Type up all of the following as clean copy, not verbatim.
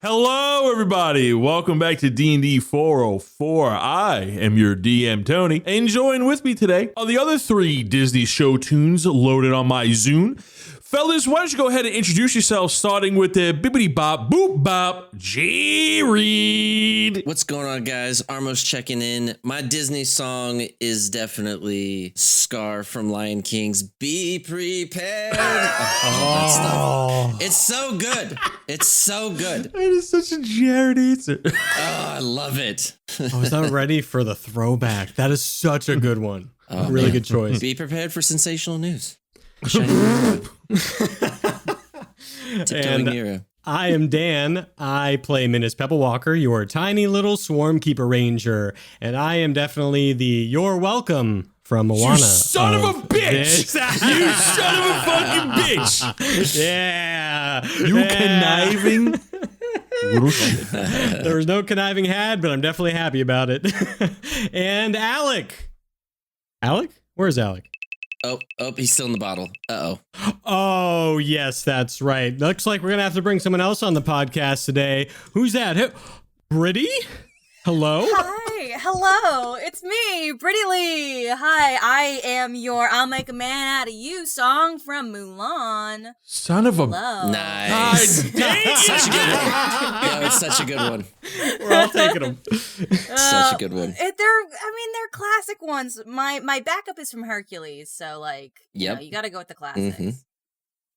Hello, everybody. Welcome back to DND404. I am your DM, Tony, and join with me today are the other three Disney show tunes loaded on my Zune. Fellas, why don't you go ahead and introduce yourself, starting with the bibbity bop boop bop J Reed. What's going on, guys? Armos checking in. My Disney song is definitely Scar from Lion King's "Be Prepared." That stuff. It's so good. It's so good. That is such a Jared answer. Oh, I love it. I was not ready for the throwback. That is such a good one. Really good choice. Be prepared for sensational news. And I am Dan. I play Minnis Walker, your tiny little swarm keeper ranger, and I am definitely the "You're welcome" from Moana. You son of a bitch! You son of a fucking bitch! Yeah, You conniving little shit. There was no conniving had, but I'm definitely happy about it. And Alec, where's Alec? Oh, he's still in the bottle. Uh-oh. Oh, yes, that's right. Looks like we're going to have to bring someone else on the podcast today. Who's that? Britty? Hello? Hi, hello, it's me, Britty Lea. Hi, I am your "I'll Make a Man Out of You" song from Mulan. Son of a... Hello. Nice. God dang it. Such a good one. Yeah, it's such a good one. We're all taking them. Such a good one. They're classic ones. My backup is from Hercules, so you got to go with the classics. Mm-hmm.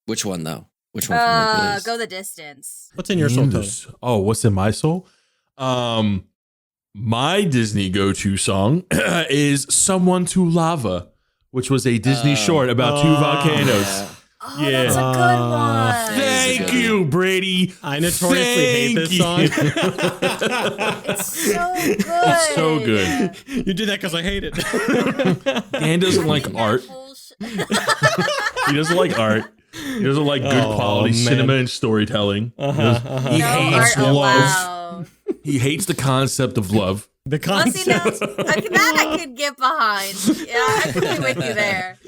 Which one though? Which one? From Hercules? Go the distance. What's in your soul, Tony? Oh, what's in my soul? My Disney go-to song is "Someone to Lava," which was a Disney short about two volcanoes. Oh, that's a good one. Thank you, Brady. I notoriously hate this song. It's so good. It's so good. You do that because I hate it. Dan doesn't like art. He doesn't like art. He doesn't like good quality cinema and storytelling. He hates love. He hates the concept of love. The concept. That I could get behind. Yeah, I could be with you there.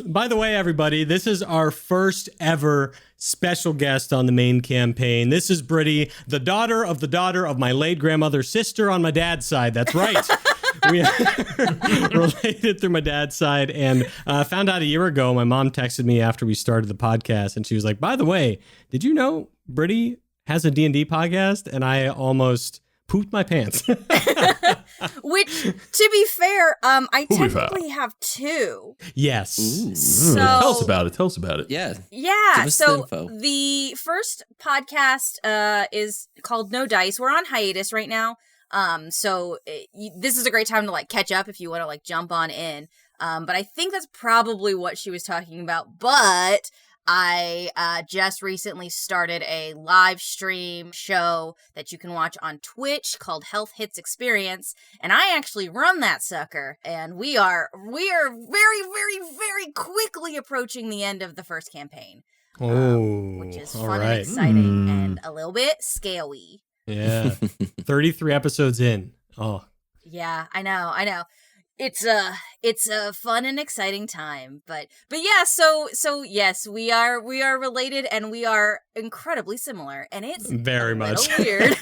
By the way, everybody, this is our first ever special guest on the main campaign. This is Britty, the daughter of my late grandmother's sister on my dad's side. That's right. We are related through my dad's side, and found out a year ago. My mom texted me after we started the podcast, and she was like, "By the way, did you know Britty has a D&D podcast?" And I almost pooped my pants. Which, to be fair, I technically have two. Yes. So, Tell us about it. Yeah. Give us So the info. the first podcast is called No Dice. We're on hiatus right now. This is a great time to catch up if you want to jump on in. But I think that's probably what she was talking about. But I just recently started a live stream show that you can watch on Twitch called Health Hits Experience, and I actually run that sucker. And we are very, very, very quickly approaching the end of the first campaign, which is fun and exciting and a little bit scary. Yeah. 33 episodes in. Oh. Yeah, I know. It's a fun and exciting time, but yeah. So yes, we are related and we are incredibly similar, and it's very much weird.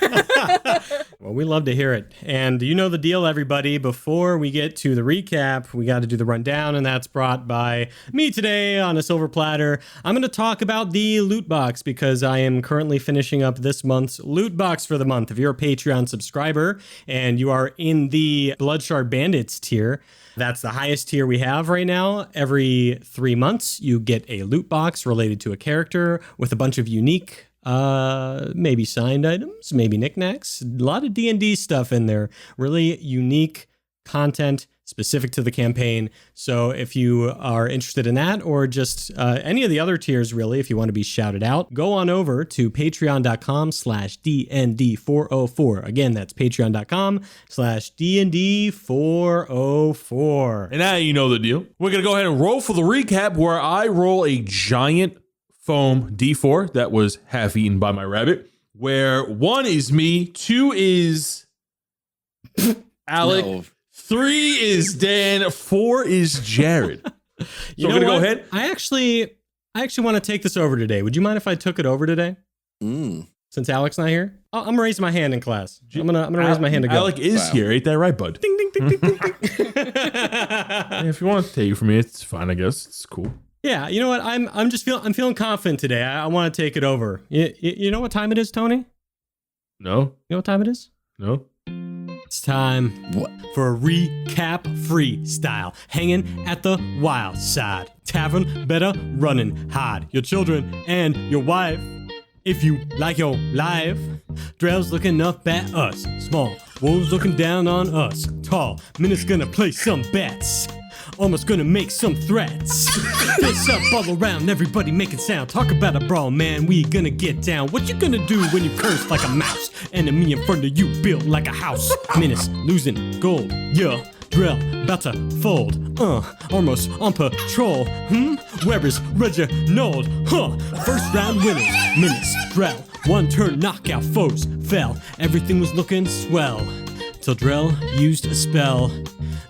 Well, we love to hear it, and you know the deal, everybody. Before we get to the recap, we got to do the rundown, and that's brought by me today on a silver platter. I'm going to talk about the loot box because I am currently finishing up this month's loot box for the month. If you're a Patreon subscriber and you are in the Bloodshard Bandits tier, that's the highest tier we have right now. Every 3 months, you get a loot box related to a character with a bunch of unique, maybe signed items, maybe knickknacks, a lot of D&D stuff in there. Really unique content specific to the campaign. So if you are interested in that, or just any of the other tiers, really, if you want to be shouted out, go on over to patreon.com/DND404. Again, that's patreon.com/DND404. And now you know the deal. We're going to go ahead and roll for the recap, where I roll a giant foam D4 that was half eaten by my rabbit, where 1 is me, 2 is Alec, No. 3 is Dan, 4 is Jared. So You we're know going to go what? ahead. I actually want to take this over today. Would you mind if I took it over today? since Alec's not here? I'm gonna raise my hand in class. I'm gonna raise my hand to go. Alec is here. Ain't that right, bud? Ding ding ding ding ding ding. Yeah, if you want to take it from me, it's fine. I guess it's cool. Yeah, you know what? I'm feeling confident today. I want to take it over. You know what time it is, Tony? No, You know what time it is? no. It's time for a recap freestyle. Hanging at the wild side. Tavern better running hard. Your children and your wife. If you like your life. Drell's looking up at us. Small. Wolves looking down on us. Tall. Minnis gonna play some bets. Almost gonna make some threats. Fist up all around, everybody making sound. Talk about a brawl, man, we gonna get down. What you gonna do when you curse like a mouse? Enemy in front of you built like a house. Minnis losing gold, yeah. Drell about to fold, Armos on patrol. Where is Reginald? First round winners, Minnis, Drell. One turn knockout foes fell. Everything was looking swell till Drell used a spell.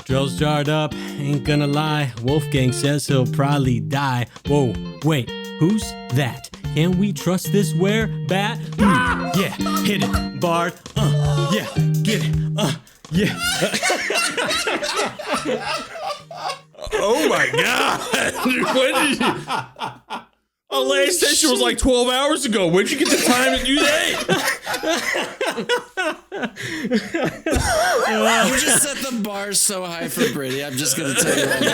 Drell's jarred up, ain't gonna lie. Wolfgang says he'll probably die. Whoa, wait, who's that? Can we trust this werebat? Yeah, hit it, Bard. Yeah, get it. Yeah. Oh my god! When did you? Our last session was like 12 hours ago. Where'd you get the time to do that? You just set the bar so high for Britty. I'm just gonna tell you right now.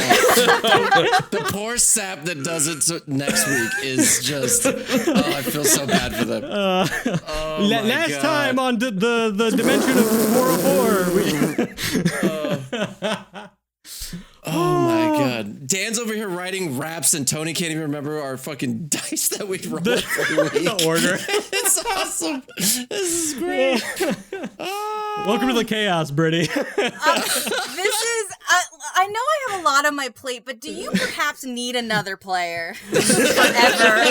The poor sap that does it next week is just. Oh, I feel so bad for them. Last time on the dimension of 404. Oh my god. Dan's over here writing raps and Tony can't even remember our fucking dice that we roll every week. The order. It's awesome. This is great. Welcome to the chaos, Britty. I know I have a lot on my plate, but do you perhaps need another player? Forever.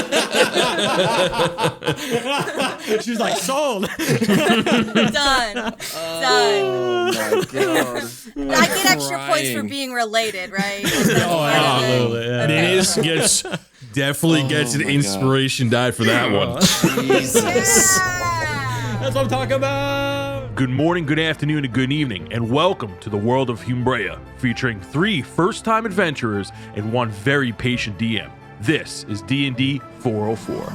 She's like, sold. Done. Oh my god. I get extra points for being related, right? absolutely, yeah. Dennis definitely gets an inspiration die for that one. Jesus. That's what I'm talking about. Good morning, good afternoon, and good evening, and welcome to the world of Humbrea, featuring 3 first-time adventurers and 1 very patient DM. This is DND404.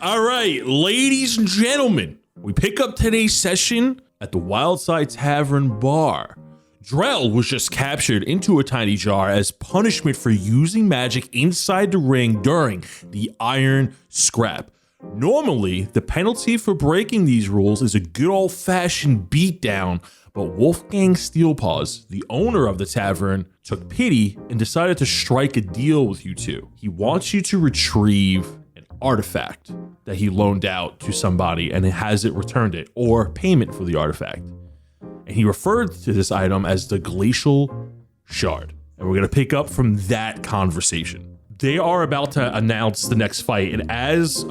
All right, ladies and gentlemen, we pick up today's session at the Wildside Tavern Bar. Drell was just captured into a tiny jar as punishment for using magic inside the ring during the Iron Scrap. Normally, the penalty for breaking these rules is a good old-fashioned beatdown, but Wolfgang Steelpaws, the owner of the tavern, took pity and decided to strike a deal with you two. He wants you to retrieve an artifact that he loaned out to somebody and has it returned it, or payment for the artifact. And he referred to this item as the Glacial Shard. And we're going to pick up from that conversation. They are about to announce the next fight, and as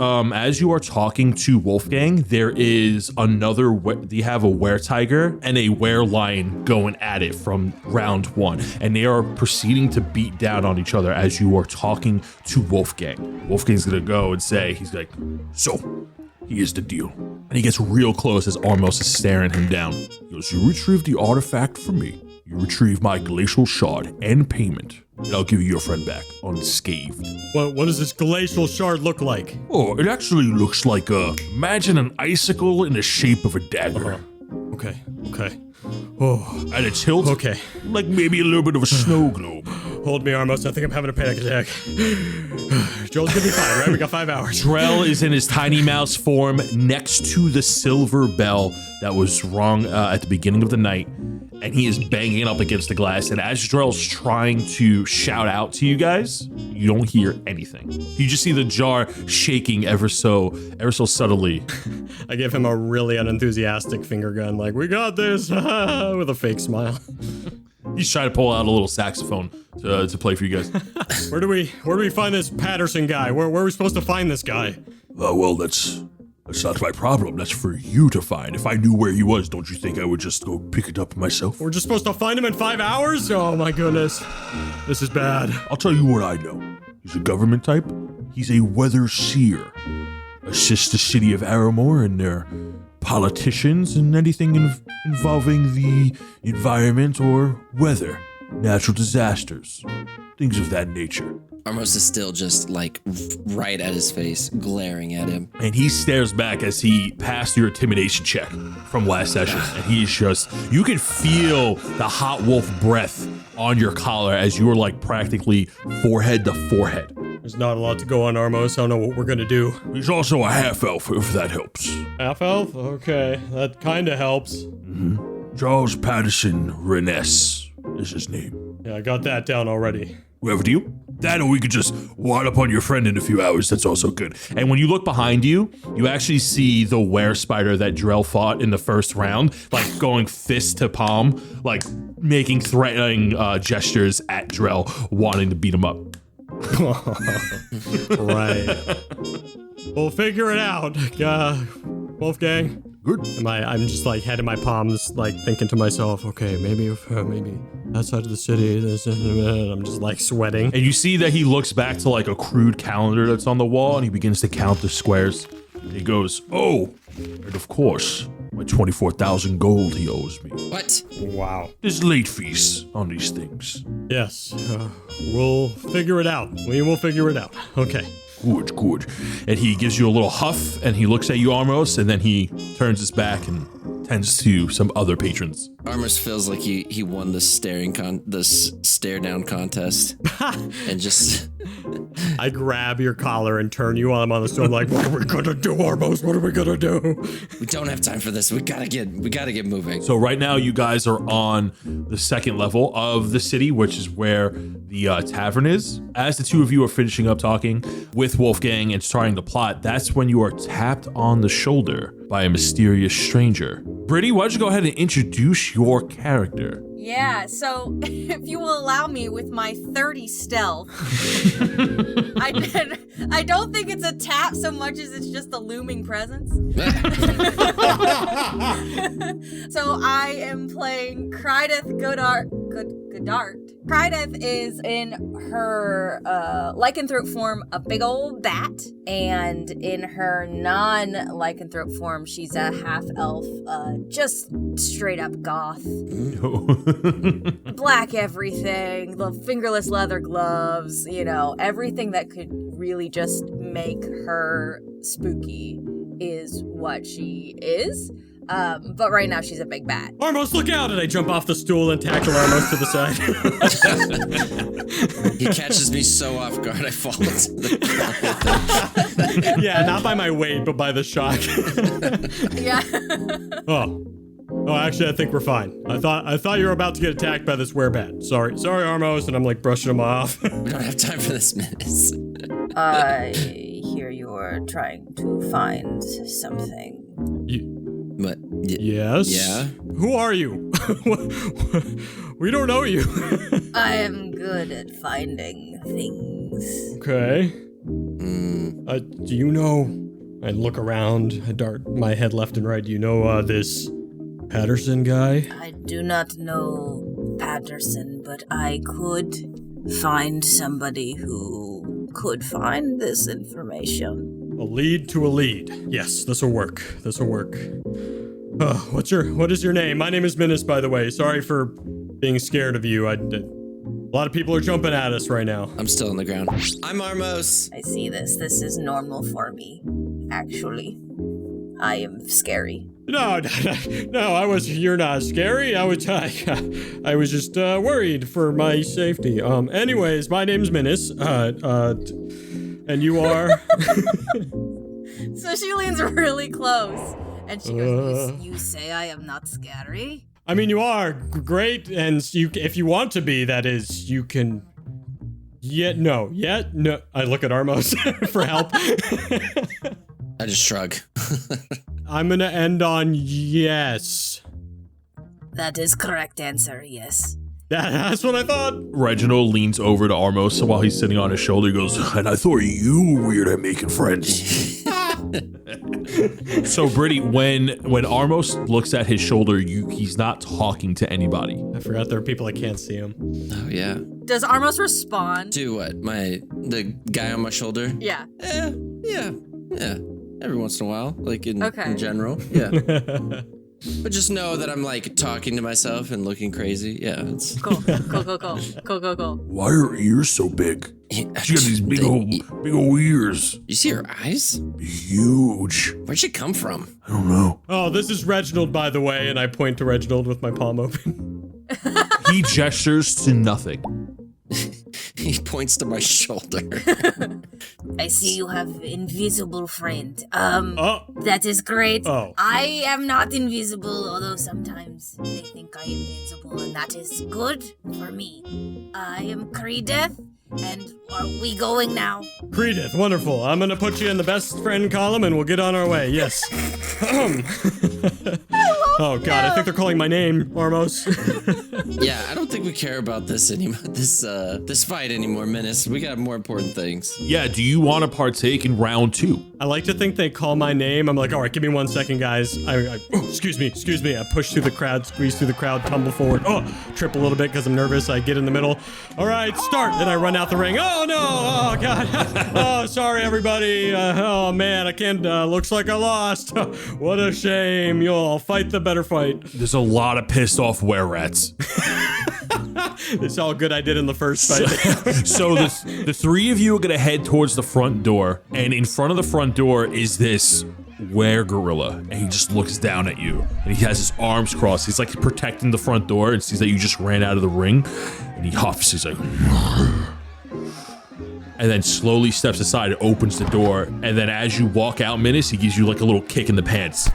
you are talking to Wolfgang, there is another. They have a were-tiger and a were-lion going at it from round 1, and they are proceeding to beat down on each other as you are talking to Wolfgang. Wolfgang's gonna go and say, he's like, "So, here's the deal," and he gets real close as Armos is staring him down. He goes, "You retrieve the artifact for me. You retrieve my glacial shard and payment, and I'll give you your friend back unscathed." What does this glacial shard look like? Oh, it actually looks like imagine an icicle in the shape of a dagger. Okay. Oh, And its hilt, okay. like maybe a little bit of a snow globe. Hold me, Armos. I think I'm having a panic attack. Joel's gonna be fine, right? We got 5 hours. Drell is in his tiny mouse form next to the silver bell that was rung at the beginning of the night, and he is banging it up against the glass. And as Drell's trying to shout out to you guys, you don't hear anything. You just see the jar shaking ever so subtly. I give him a really unenthusiastic finger gun, like, we got this, with a fake smile. He's trying to pull out a little saxophone to play for you guys. Where do we find this Patterson guy? Where are we supposed to find this guy? Well, that's not my problem. That's for you to find. If I knew where he was, don't you think I would just go pick it up myself? We're just supposed to find him in 5 hours? Oh my goodness. This is bad. I'll tell you what I know. He's a government type. He's a weather seer. assist the city of Aramore and their politicians and anything involving the environment or weather, natural disasters, things of that nature. Armos is still just like right at his face, glaring at him. And he stares back as he passed your intimidation check from last session. And he's just, you can feel the hot wolf breath on your collar as you're like practically forehead to forehead. There's not a lot to go on, Armos. I don't know what we're gonna do. He's also a half-elf, if that helps. Half-elf? Okay, that kinda helps. Charles Patterson Reness is his name. Yeah, I got that down already. Whoever do you? That or we could just wad up on your friend in a few hours. That's also good. And when you look behind you, you actually see the were spider that Drell fought in the first round, like going fist to palm, like making threatening gestures at Drell, wanting to beat him up. Right. We'll figure it out. Wolfgang. Good. I'm just like head in my palms, like thinking to myself, okay, maybe outside of the city, I'm just like sweating. And you see that he looks back to like a crude calendar that's on the wall and he begins to count the squares. He goes, oh, and of course, my 24,000 gold he owes me. What? Wow. There's late fees on these things. Yes, we'll figure it out. We will figure it out. Okay. Good. And he gives you a little huff and he looks at you, Armos, and then he turns his back and tends to some other patrons. Armos feels like he won the stare down contest. And just I grab your collar and turn you while I'm on the stone like, what are we gonna do, Armos? What are we gonna do? we don't have time for this. We gotta get moving. So right now you guys are on the second level of the city, which is where the tavern is. As the two of you are finishing up talking with Wolfgang and starting to plot, that's when you are tapped on the shoulder by a mysterious stranger. Britty, why don't you go ahead and introduce your character? Yeah, so if you will allow me with my 30 stealth, I don't think it's a tap so much as it's just a looming presence. So I am playing Krideth Godart. Krideth is in her lycanthrope form a big old bat, and in her non-lycanthrope form, she's a half-elf, just straight up goth. Black everything, the fingerless leather gloves, everything that could really just make her spooky is what she is. But right now she's a big bat. Armos, look out! And I jump off the stool and tackle Armos to the side. He catches me so off guard, I fall into the ground. Yeah, not by my weight, but by the shock. Yeah. Oh, actually, I think we're fine. I thought you were about to get attacked by this werebat. Sorry, Armos, and I'm like brushing him off. We don't have time for this, Minnis. I hear you're trying to find something. What? Yes? Yeah? Who are you? We don't know you. I am good at finding things. Okay. Do you know... I look around, I dart my head left and right. Do you know this Patterson guy? I do not know Patterson, but I could find somebody who could find this information. A lead to a lead. Yes, this'll work. What is your name? My name is Minnis, by the way. Sorry for being scared of you. A lot of people are jumping at us right now. I'm still on the ground. I'm Armos. I see this. This is normal for me, actually. I am scary. No, you're not scary. I was just worried for my safety. Anyways, my name's Minnis. And you are? So she leans really close, and she goes, you say I am not scary? I mean, you are great, and if you want to be, that is, you can... No. I look at Armos for help. I just shrug. I'm gonna end on yes. That is correct answer, yes. That's what I thought. Reginald leans over to Armos while he's sitting on his shoulder. He goes, and I thought you were weird at making friends. So, Britty, when Armos looks at his shoulder, he's not talking to anybody. I forgot there are people that can't see him. Oh, yeah. Does Armos respond? To what? The guy on my shoulder? Yeah. Yeah. every once in a while, like in general. Yeah. But just know that I'm like talking to myself and looking crazy. Yeah, it's Cool. Why are her ears so big? She got these big old ears. You see her eyes? Huge. Where'd she come from? I don't know. Oh, this is Reginald, by the way, and I point to Reginald with my palm open. He gestures to nothing. He points to my shoulder. I see you have invisible friend. That is great. Oh. I am not invisible, although sometimes they think I am invincible, and that is good for me. I am Krideth, and are we going now? Krideth, wonderful. I'm gonna put you in the best friend column and we'll get on our way. Yes. Oh god, I think they're calling my name, Armos. Yeah, I don't think we care about this anymore. This fight anymore, Minnis. We got more important things. Yeah, do you want to partake in round 2? I like to think they call my name. I'm like, all right, give me 1 second, guys. Excuse me. I push through the crowd, squeeze through the crowd, tumble forward. Oh, trip a little bit because I'm nervous. I get in the middle. All right, start. Then I run out the ring. Oh no! Oh god! Oh, sorry everybody. Oh man, I can't. Looks like I lost. What a shame. You'll fight the better fight. There's a lot of pissed off were-rats. It's all good I did in the first fight. So the three of you are gonna head towards the front door, and in front of the front door is this were-gorilla, and he just looks down at you, and he has his arms crossed. He's like protecting the front door, and sees that you just ran out of the ring, and he huffs. He's like, and then slowly steps aside and opens the door, and then as you walk out, Minnis, he gives you like a little kick in the pants.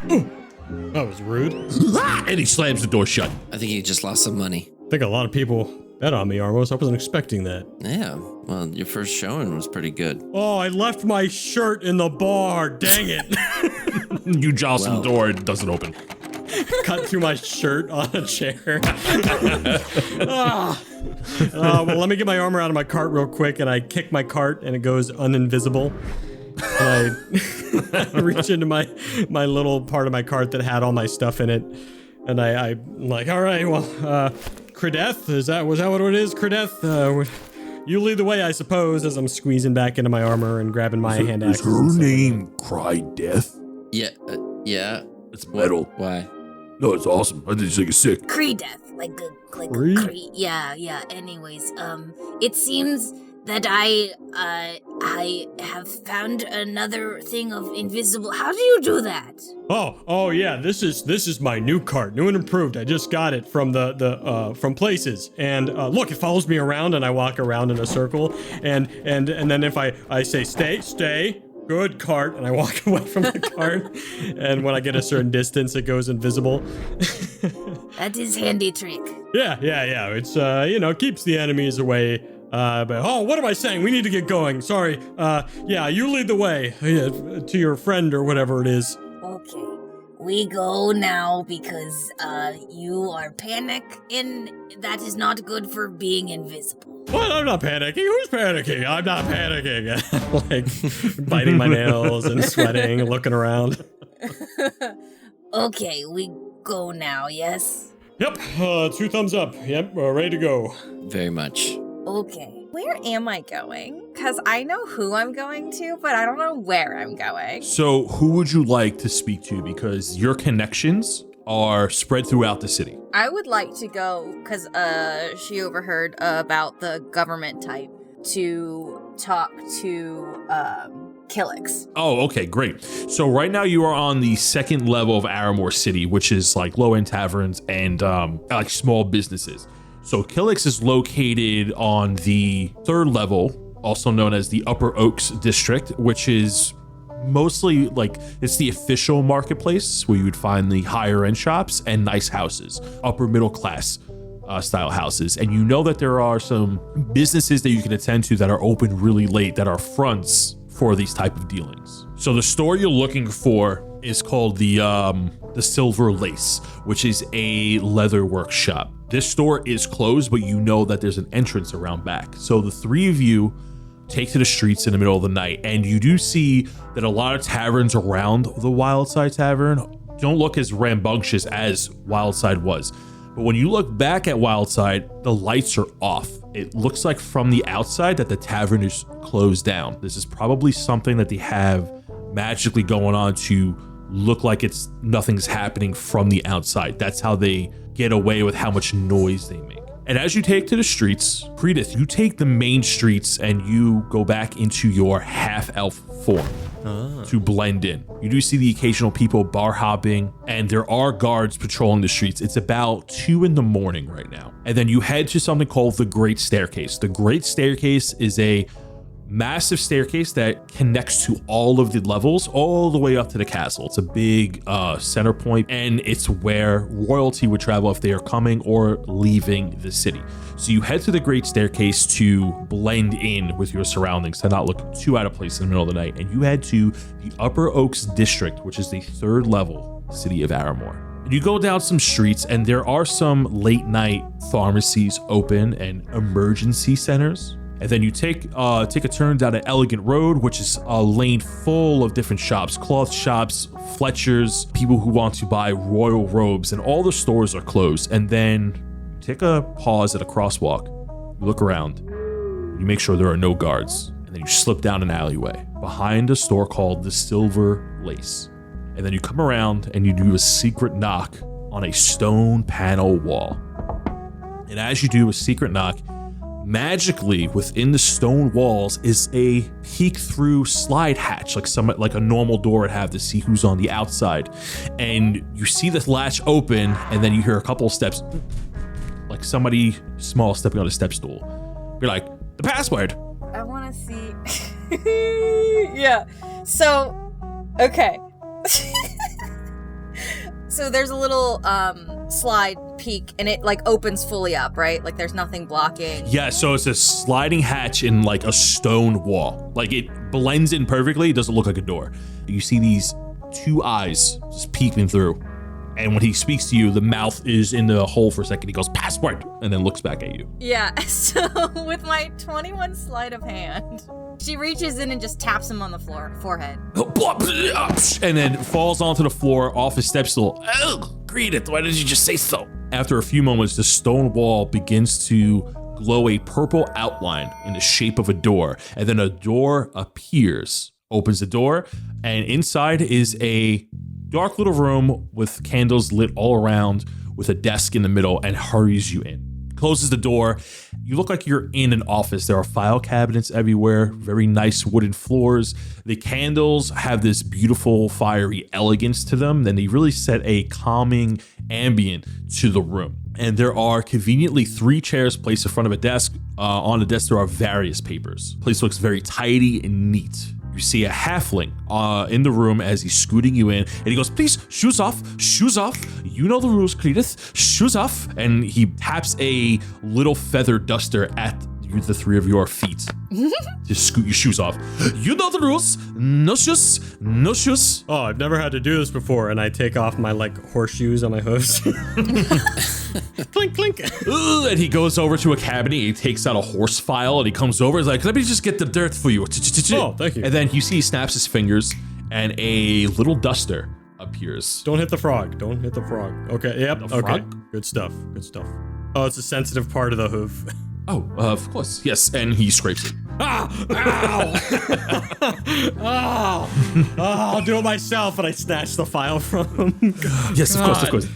That was rude. And he slams the door shut. I think he just lost some money. I think a lot of people bet on me, Armos. I wasn't expecting that. Yeah, well, your first showing was pretty good. Oh, I left my shirt in the bar. Dang it. You jostle the door, it doesn't open. Cut through my shirt on a chair. Well, let me get my armor out of my cart real quick, and I kick my cart, and it goes uninvisible. And I reach into my little part of my cart that had all my stuff in it, and I'm like, all right, well, Krideth, was that what it is, Krideth? You lead the way, I suppose, as I'm squeezing back into my armor and grabbing my hand axe. Is her name Krideth? Yeah, yeah. It's metal. Why? No, it's awesome. I just think it's sick. Krideth, like a Kri. Yeah. Anyways, it seems that I have found another thing of invisible. How do you do that? Oh yeah. This is my new cart, new and improved. I just got it from from Places, and look, it follows me around, and I walk around in a circle, and then if I say stay. Good cart, and I walk away from the cart, and when I get a certain distance, it goes invisible. That is handy trick. Yeah. It's keeps the enemies away. But what am I saying? We need to get going. Sorry. Yeah, you lead the way to your friend or whatever it is. Okay. We go now because you are panic, and that is not good for being invisible. What? I'm not panicking. Who's panicking? I'm not panicking. Like biting my nails and sweating and looking around. Okay, we go now, yes? Yep, 2 thumbs up. Yep, we're ready to go. Very much. Okay. Where am I going? Because I know who I'm going to, but I don't know where I'm going. So who would you like to speak to? Because your connections are spread throughout the city. I would like to go, because she overheard about the government type, to talk to Killix. Oh, okay, great. So right now you are on the 2nd level of Aramore City, which is like low-end taverns and like small businesses. So Killix is located on the 3rd level, also known as the Upper Oaks District, which is mostly like it's the official marketplace where you would find the higher end shops and nice houses, upper middle class style houses. And you know that there are some businesses that you can attend to that are open really late that are fronts for these type of dealings. So the store you're looking for is called the Silver Lace, which is a leather workshop. This store is closed, but you know that there's an entrance around back. So the 3 of you take to the streets in the middle of the night, and you do see that a lot of taverns around the Wildside Tavern don't look as rambunctious as Wildside was. But when you look back at Wildside, the lights are off. It looks like from the outside that the tavern is closed down. This is probably something that they have magically going on to look like it's nothing's happening from the outside. That's how they get away with how much noise they make. And as you take to the streets, Krideth, you take the main streets and you go back into your half-elf form to blend in. You do see the occasional people bar hopping, and there are guards patrolling the streets. It's about 2 a.m. right now. And then you head to something called the Great Staircase. The Great Staircase is a massive staircase that connects to all of the levels all the way up to the castle. It's a big center point, and it's where royalty would travel if they are coming or leaving the city. So you head to the Great Staircase to blend in with your surroundings, to not look too out of place in the middle of the night, and you head to the Upper Oaks District, which is the 3rd level city of Aramore. And you go down some streets, and there are some late night pharmacies open and emergency centers. And then you take a turn down an Elegant Road, which is a lane full of different shops, cloth shops, Fletchers, people who want to buy royal robes, and all the stores are closed. And then you take a pause at a crosswalk, you look around, you make sure there are no guards, and then you slip down an alleyway behind a store called the Silver Lace. And then you come around and you do a secret knock on a stone panel wall. And as you do a secret knock, magically within the stone walls is a peek through slide hatch, like a normal door would have to see who's on the outside. And you see the latch open, and then you hear a couple of steps, like somebody small stepping on a step stool. You're like, the password. I want to see. Yeah. So, okay. So there's a little slide peak, and it like opens fully up, right? Like there's nothing blocking. Yeah, so it's a sliding hatch in like a stone wall. Like it blends in perfectly. It doesn't look like a door. You see these 2 eyes just peeking through. And when he speaks to you, the mouth is in the hole for a second. He goes, password, and then looks back at you. Yeah, so with my 21 sleight of hand, she reaches in and just taps him on the forehead. And then falls onto the floor off his step stool. Oh, Krideth, why did you just say so? After a few moments, the stone wall begins to glow a purple outline in the shape of a door. And then a door appears, opens the door, and inside is a dark little room with candles lit all around, with a desk in the middle, and hurries you in. Closes the door. You look like you're in an office. There are file cabinets everywhere, very nice wooden floors. The candles have this beautiful fiery elegance to them, and they really set a calming ambient to the room. And there are conveniently 3 chairs placed in front of a desk. On the desk, there are various papers. The place looks very tidy and neat. You see a halfling in the room as he's scooting you in, and he goes, please, shoes off, shoes off. You know the rules, Krideth, shoes off. And he taps a little feather duster at the 3 of your feet. Just scoot your shoes off. You know the rules. No shoes, no shoes. Oh, I've never had to do this before, and I take off my like horseshoes on my hooves. Clink, clink. And he goes over to a cabinet. He takes out a horse file, and he comes over. He's like, let me just get the dirt for you. Oh, thank you. And then you see he snaps his fingers, and a little duster appears. Don't hit the frog. Don't hit the frog. Okay, yep, The okay. frog? Good stuff, good stuff. Oh, it's a sensitive part of the hoof. Oh, of course. Yes, and he scrapes it. Ah! Ow! Oh! Oh, I'll do it myself, and I snatch the file from him. Yes, of course, of course.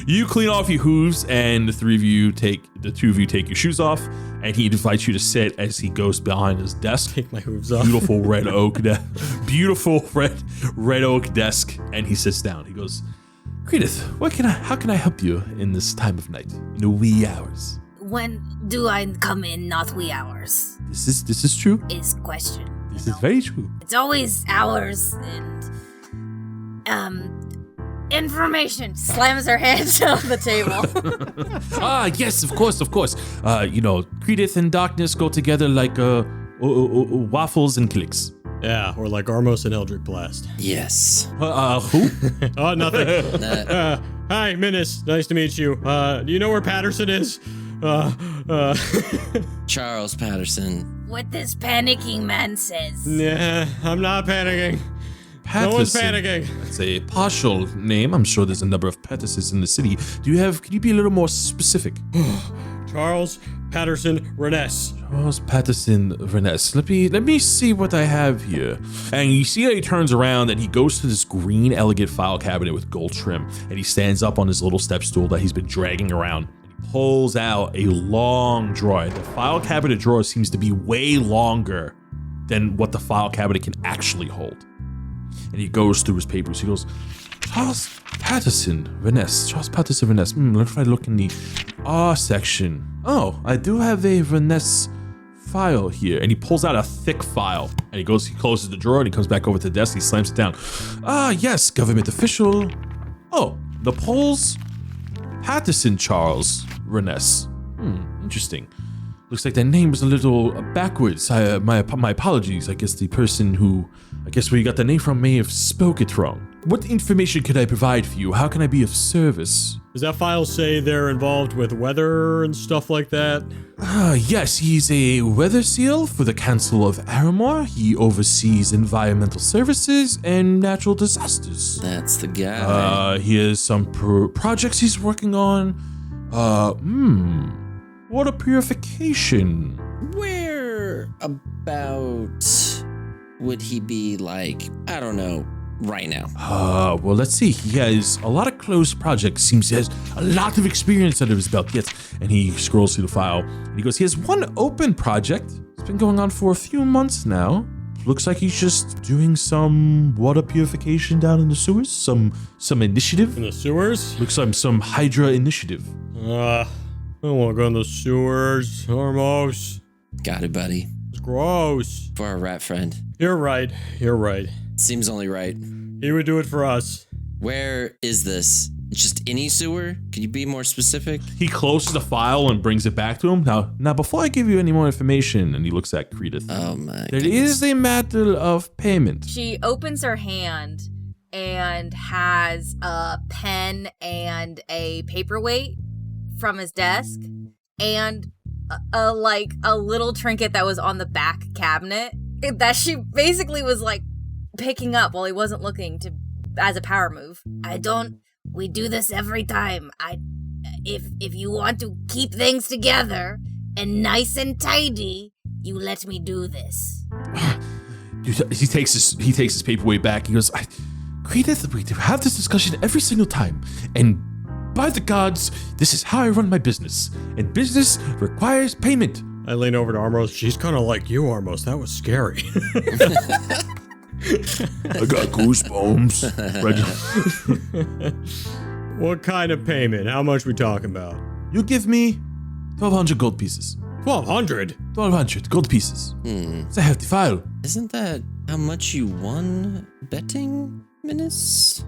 You clean off your hooves, and the 2 of you take your shoes off, and he invites you to sit as he goes behind his desk. Take my hooves off. Beautiful red oak, beautiful red oak desk, and he sits down. He goes, Krideth, how can I help you in this time of night, in the wee hours? When do I come in? Not wee hours. This is true. Is question. This is very true. It's always hours and information. Slams her hands on the table. Yes, of course. Krideth and darkness go together like waffles and clicks. Yeah, or like Armos and Eldritch Blast. Yes. Who? Oh, nothing. Hi, Minnis. Nice to meet you. Do you know where Patterson is? Charles Patterson. What this panicking man says. Nah, I'm not panicking. No one's panicking. That's a partial name. I'm sure there's a number of Pattersons in the city. Can you be a little more specific? Charles Patterson Reness. Charles Patterson Reness. Let me see what I have here. And you see that he turns around and he goes to this green elegant file cabinet with gold trim, and he stands up on his little step stool that he's been dragging around. And he pulls out a long drawer. The file cabinet drawer seems to be way longer than what the file cabinet can actually hold. And he goes through his papers. He goes, Charles Patterson Reness. Charles Patterson Reness. Let's try to look in the R section. Oh, I do have a Reness file here. And he pulls out a thick file. And he closes the drawer and he comes back over to the desk. He slams it down. Yes, government official. Oh, the Poles Patterson Charles Reness. Interesting. Looks like that name was a little backwards. My apologies. I guess where you got the name from may have spoke it wrong. What information could I provide for you? How can I be of service? Does that file say they're involved with weather and stuff like that? Yes, he's a weather seal for the Council of Aramore. He oversees environmental services and natural disasters. That's the guy. He has some projects he's working on. Water purification. Where about would he be, like, I don't know, right now? Well, let's see. He has a lot of close projects. Seems he has a lot of experience under his belt. Yes. And he scrolls through the file and he goes, he has one open project. It's been going on for a few months now. Looks like he's just doing some water purification down in the sewers. Some initiative. In the sewers? Looks like some Hydra initiative. I don't want to go in the sewers, Armos. Got it, buddy. It's gross. For our rat friend. You're right. Seems only right. He would do it for us. Where is this? Just any sewer? Can you be more specific? He closes the file and brings it back to him. Now, before I give you any more information, and he looks at Krideth. Oh my There is a matter of payment. She opens her hand and has a pen and a paperweight from his desk and a little trinket that was on the back cabinet that she basically was like picking up while he wasn't looking as a power move. We do this every time. If you want to keep things together and nice and tidy, you let me do this. He takes his paperweight back. He goes, Krideth, we have this discussion every single time, and by the gods, this is how I run my business, and business requires payment. I lean over to Armos. She's kind of like you, Armos. That was scary. I got goosebumps. What kind of payment? How much we talking about? You give me 1,200 gold pieces. 1,200? 1,200 gold pieces. It's a hefty file. Isn't that how much you won betting, Minnis?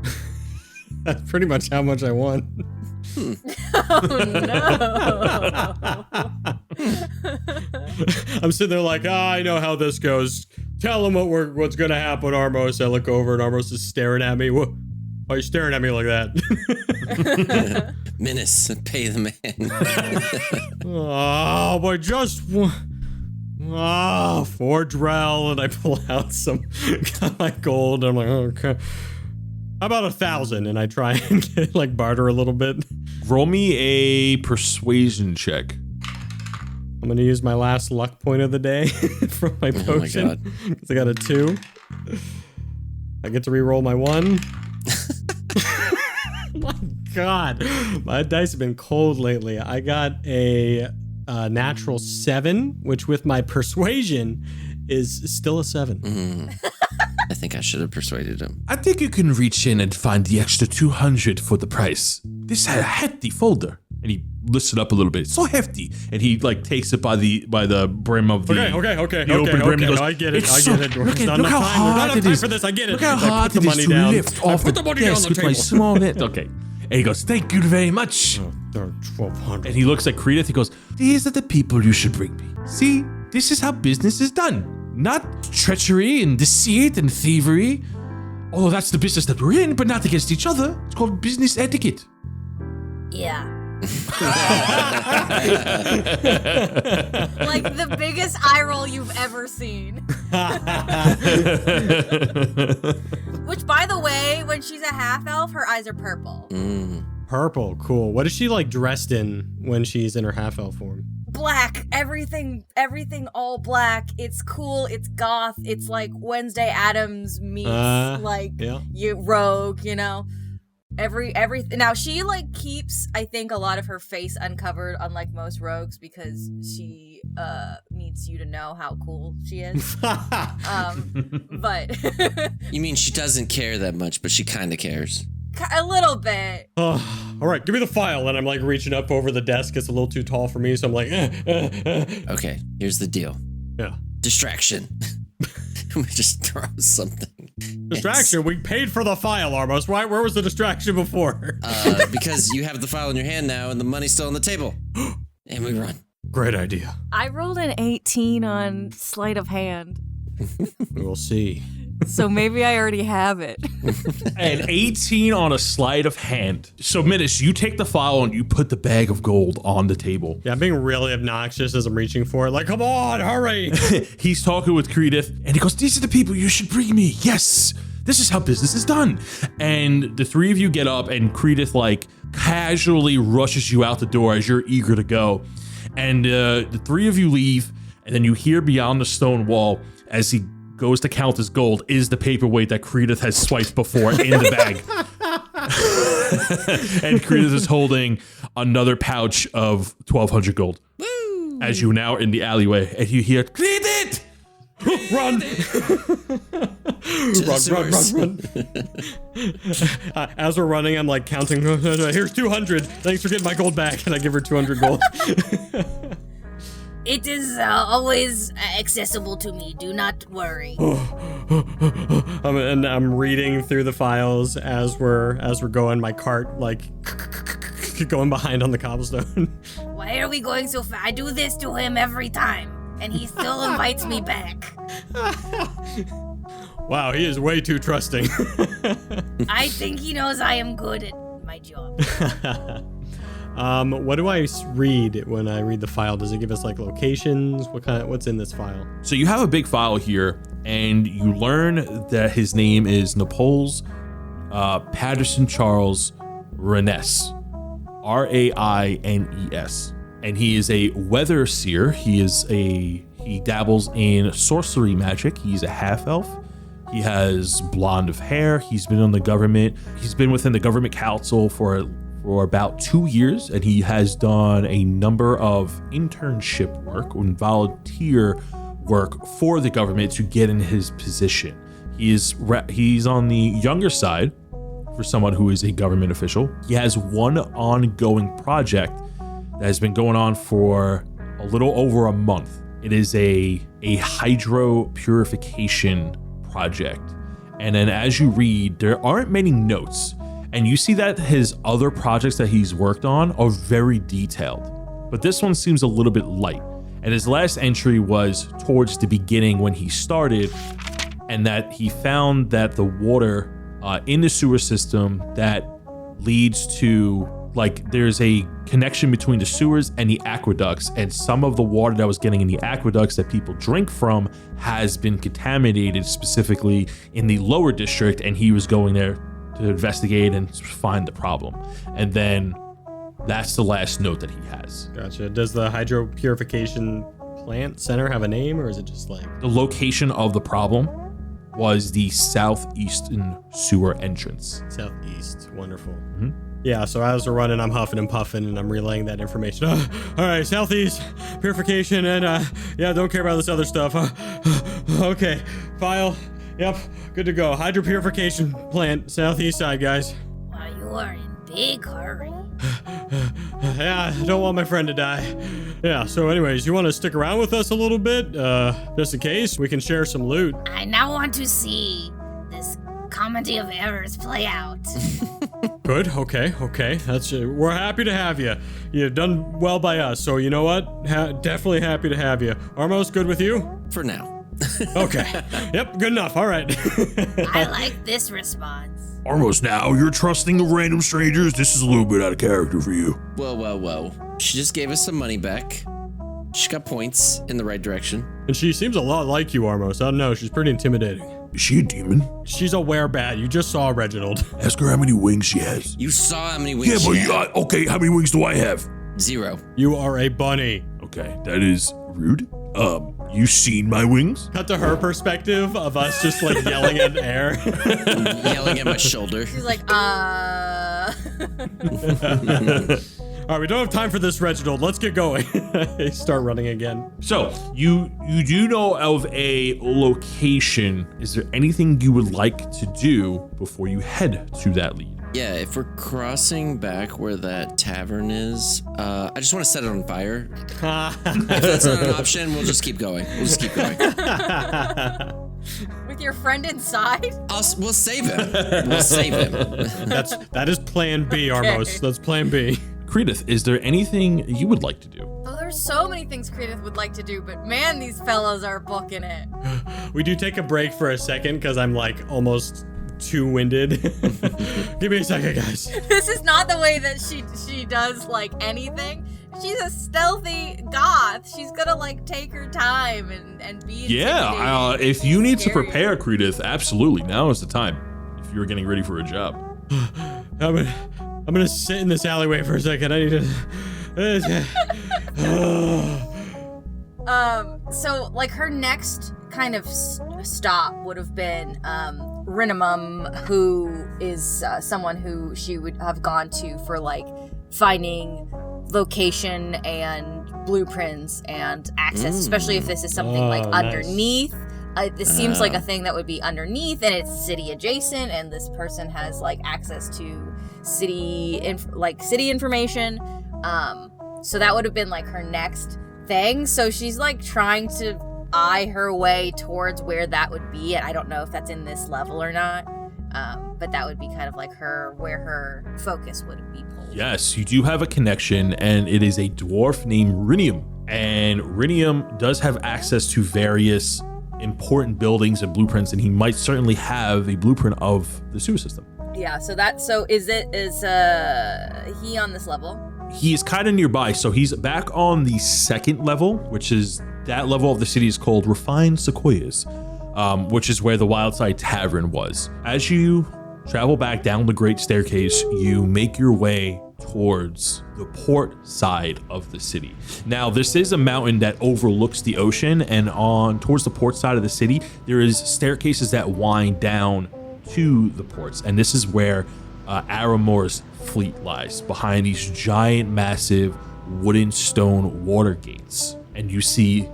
That's pretty much how much I won. Oh no. I'm sitting there like, I know how this goes. Tell him what's gonna happen, Armos. I look over and Armos is staring at me. Why are you staring at me like that? Minnis, pay the man. Oh, but just for Drell, and I pull out some my gold. I'm like, okay. How about 1,000? And I try and get, barter a little bit. Roll me a persuasion check. I'm gonna use my last luck point of the day from my potion. Oh my god. Because I got a 2. I get to re-roll my 1. My god. My dice have been cold lately. I got a natural 7, which with my persuasion is still a 7. I think I should have persuaded him. I think you can reach in and find the extra 200 for the price. This is a hefty folder. And he lifts it up a little bit. It's so hefty. And he takes it by the brim of the open brim. He goes, I get it. Look how hard it is for this. I get it. Look how hard it is to lift off the desk with my small net. Okay. And he goes, thank you very much. Oh, 1,200. And he looks at Krideth. He goes, these are the people you should bring me. See, this is how business is done. Not treachery and deceit and thievery. Although that's the business that we're in, but not against each other. It's called business etiquette. Yeah. Like the biggest eye roll you've ever seen. Which, by the way, when she's a half elf, her eyes are purple. Purple, cool. What is she like dressed in when she's in her half-elf form? Black, everything all black. It's cool, it's goth, it's like Wednesday Addams meets you rogue, you know. Everything. Now she like keeps, I think, a lot of her face uncovered, unlike most rogues, because she needs you to know how cool she is. But you mean she doesn't care that much, but she kind of cares. A little bit. All right, give me the file. And I'm like reaching up over the desk. It's a little too tall for me, so I'm like, Okay, here's the deal. Yeah. Distraction. We just throw something. Distraction? We paid for the file, Armos. Why? Where was the distraction before? Because you have the file in your hand now and the money's still on the table. And we run. Great idea. I rolled an 18 on sleight of hand. We'll see. So maybe I already have it. An 18 on a sleight of hand. So, Minnis, you take the file and you put the bag of gold on the table. Yeah, I'm being really obnoxious as I'm reaching for it. Like, come on, hurry. He's talking with Krideth, and he goes, "These are the people you should bring me. Yes, this is how business is done." And the three of you get up, and Krideth, like, casually rushes you out the door as you're eager to go. And the three of you leave, and then you hear beyond the stone wall as he goes to count his gold is the paperweight that Krideth has swiped before in the bag. And Krideth is holding another pouch of 1,200 gold. Woo! As you now in the alleyway, and you hear, "Krideth! Run!" Run. As we're running, I'm like counting. Here's 200. Thanks for getting my gold back. And I give her 200 gold. It is always accessible to me. Do not worry. And I'm reading through the files as we're going. My cart like going behind on the cobblestone. Why are we going so fast? I do this to him every time, and he still invites me back. Wow, he is way too trusting. I think he knows I am good at my job. What do I read when I read the file? Does it give us like locations? What's in this file? So you have a big file here, and you learn that his name is Napoles Patterson Charles Raines, Raines, and he is a weather seer. He dabbles in sorcery magic. He's a half elf. He has blonde of hair. He's been on the government. He's been within the government council for about 2 years, and he has done a number of internship work and volunteer work for the government to get in his position. He's on the younger side for someone who is a government official. He has one ongoing project that has been going on for a little over a month. It is a hydro purification project. And then as you read, there aren't many notes. And you see that his other projects that he's worked on are very detailed, but this one seems a little bit light. And his last entry was towards the beginning when he started, and that he found that the water in the sewer system that leads to, like, there's a connection between the sewers and the aqueducts, and some of the water that was getting in the aqueducts that people drink from has been contaminated, specifically in the lower district, and he was going there to investigate and find the problem. And then that's the last note that he has. Gotcha. Does the hydro purification plant center have a name, or is it just like... The location of the problem was the southeastern sewer entrance. Southeast. Wonderful. Mm-hmm. Yeah, so as we're running, I'm huffing and puffing, and I'm relaying that information. All right, southeast, purification, and don't care about this other stuff. Okay, file. Yep, good to go. Hydro purification plant, southeast side, guys. Wow, you are in big hurry. Yeah, I don't want my friend to die. Yeah, so anyways, you want to stick around with us a little bit? Just in case, we can share some loot. I now want to see this comedy of errors play out. Good, okay. That's we're happy to have you. You've done well by us, so you know what? Definitely happy to have you. Armos, good with you? For now. Okay. Yep, good enough. All right. I like this response. Armos, now you're trusting of random strangers. This is a little bit out of character for you. Whoa. She just gave us some money back. She got points in the right direction. And she seems a lot like you, Armos. I don't know. She's pretty intimidating. Is she a demon? She's a werebat. You just saw Reginald. Ask her how many wings she has. You saw how many wings she had. Okay, how many wings do I have? 0. You are a bunny. Okay, that is rude. You seen my wings? Cut to her perspective of us just like yelling at air. Yelling at my shoulder. She's like, All right, we don't have time for this, Reginald. Let's get going. Start running again. So, you do know of a location. Is there anything you would like to do before you head to that lead? Yeah, if we're crossing back where that tavern is, I just want to set it on fire. If that's not an option, we'll just keep going. We'll your friend inside? We'll save him. We'll save him. That is plan B, Armos. That's plan B. Krideth, is there anything you would like to do? Oh, there's so many things Krideth would like to do, but man, these fellows are booking it. We do take a break for a second because I'm like almost too winded. Give me a second, guys. This is not the way that she does like anything. She's a stealthy goth. She's gonna like take her time and be Yeah, if you need to prepare, Krideth, absolutely. Now is the time. If you're getting ready for a job. I'm gonna sit in this alleyway for a second. I need to. So like her next kind of stop would have been Rinamum, who is someone who she would have gone to for like finding location and blueprints and access, especially if this is something like underneath. This seems like a thing that would be underneath, and it's city adjacent, and this person has like access to city information. So that would have been like her next thing. So she's like trying to eye her way towards where that would be, and I don't know if that's in this level or not. But that would be kind of like where her focus would be pulled. Yes, you do have a connection, and it is a dwarf named Rinium. And Rinium does have access to various important buildings and blueprints, and he might certainly have a blueprint of the sewer system. Yeah, so is he on this level? He is kind of nearby, so he's back on the second level, which is that level of the city is called Refined Sequoias, which is where the Wildside Tavern was. As you travel back down the Great Staircase, you make your way towards the port side of the city. Now, this is a mountain that overlooks the ocean, and on towards the port side of the city, there is staircases that wind down to the ports, and this is where Aramore's fleet lies, behind these giant, massive wooden stone water gates. And you see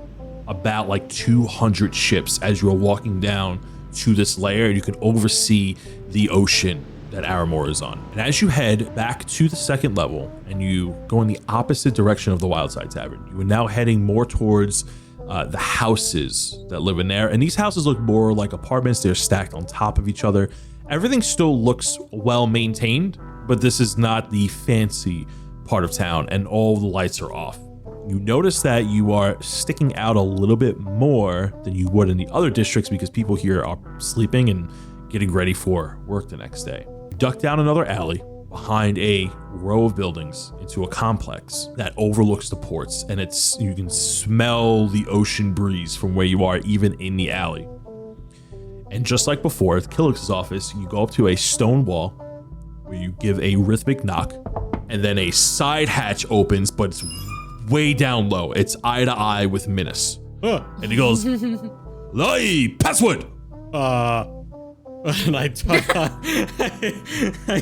about like 200 ships as you are walking down to this layer, and you can oversee the ocean that Aramore is on. And as you head back to the second level and you go in the opposite direction of the Wildside Tavern, you are now heading more towards the houses that live in there. And these houses look more like apartments. They're stacked on top of each other. Everything still looks well maintained, but this is not the fancy part of town, and all the lights are off. You notice that you are sticking out a little bit more than you would in the other districts because people here are sleeping and getting ready for work the next day. Duck down another alley behind a row of buildings into a complex that overlooks the ports, and you can smell the ocean breeze from where you are, even in the alley. And just like before at Killick's office, you go up to a stone wall where you give a rhythmic knock, and then a side hatch opens, but it's way down low. It's eye to eye with Minnis. And he goes, "Lai, password!" And I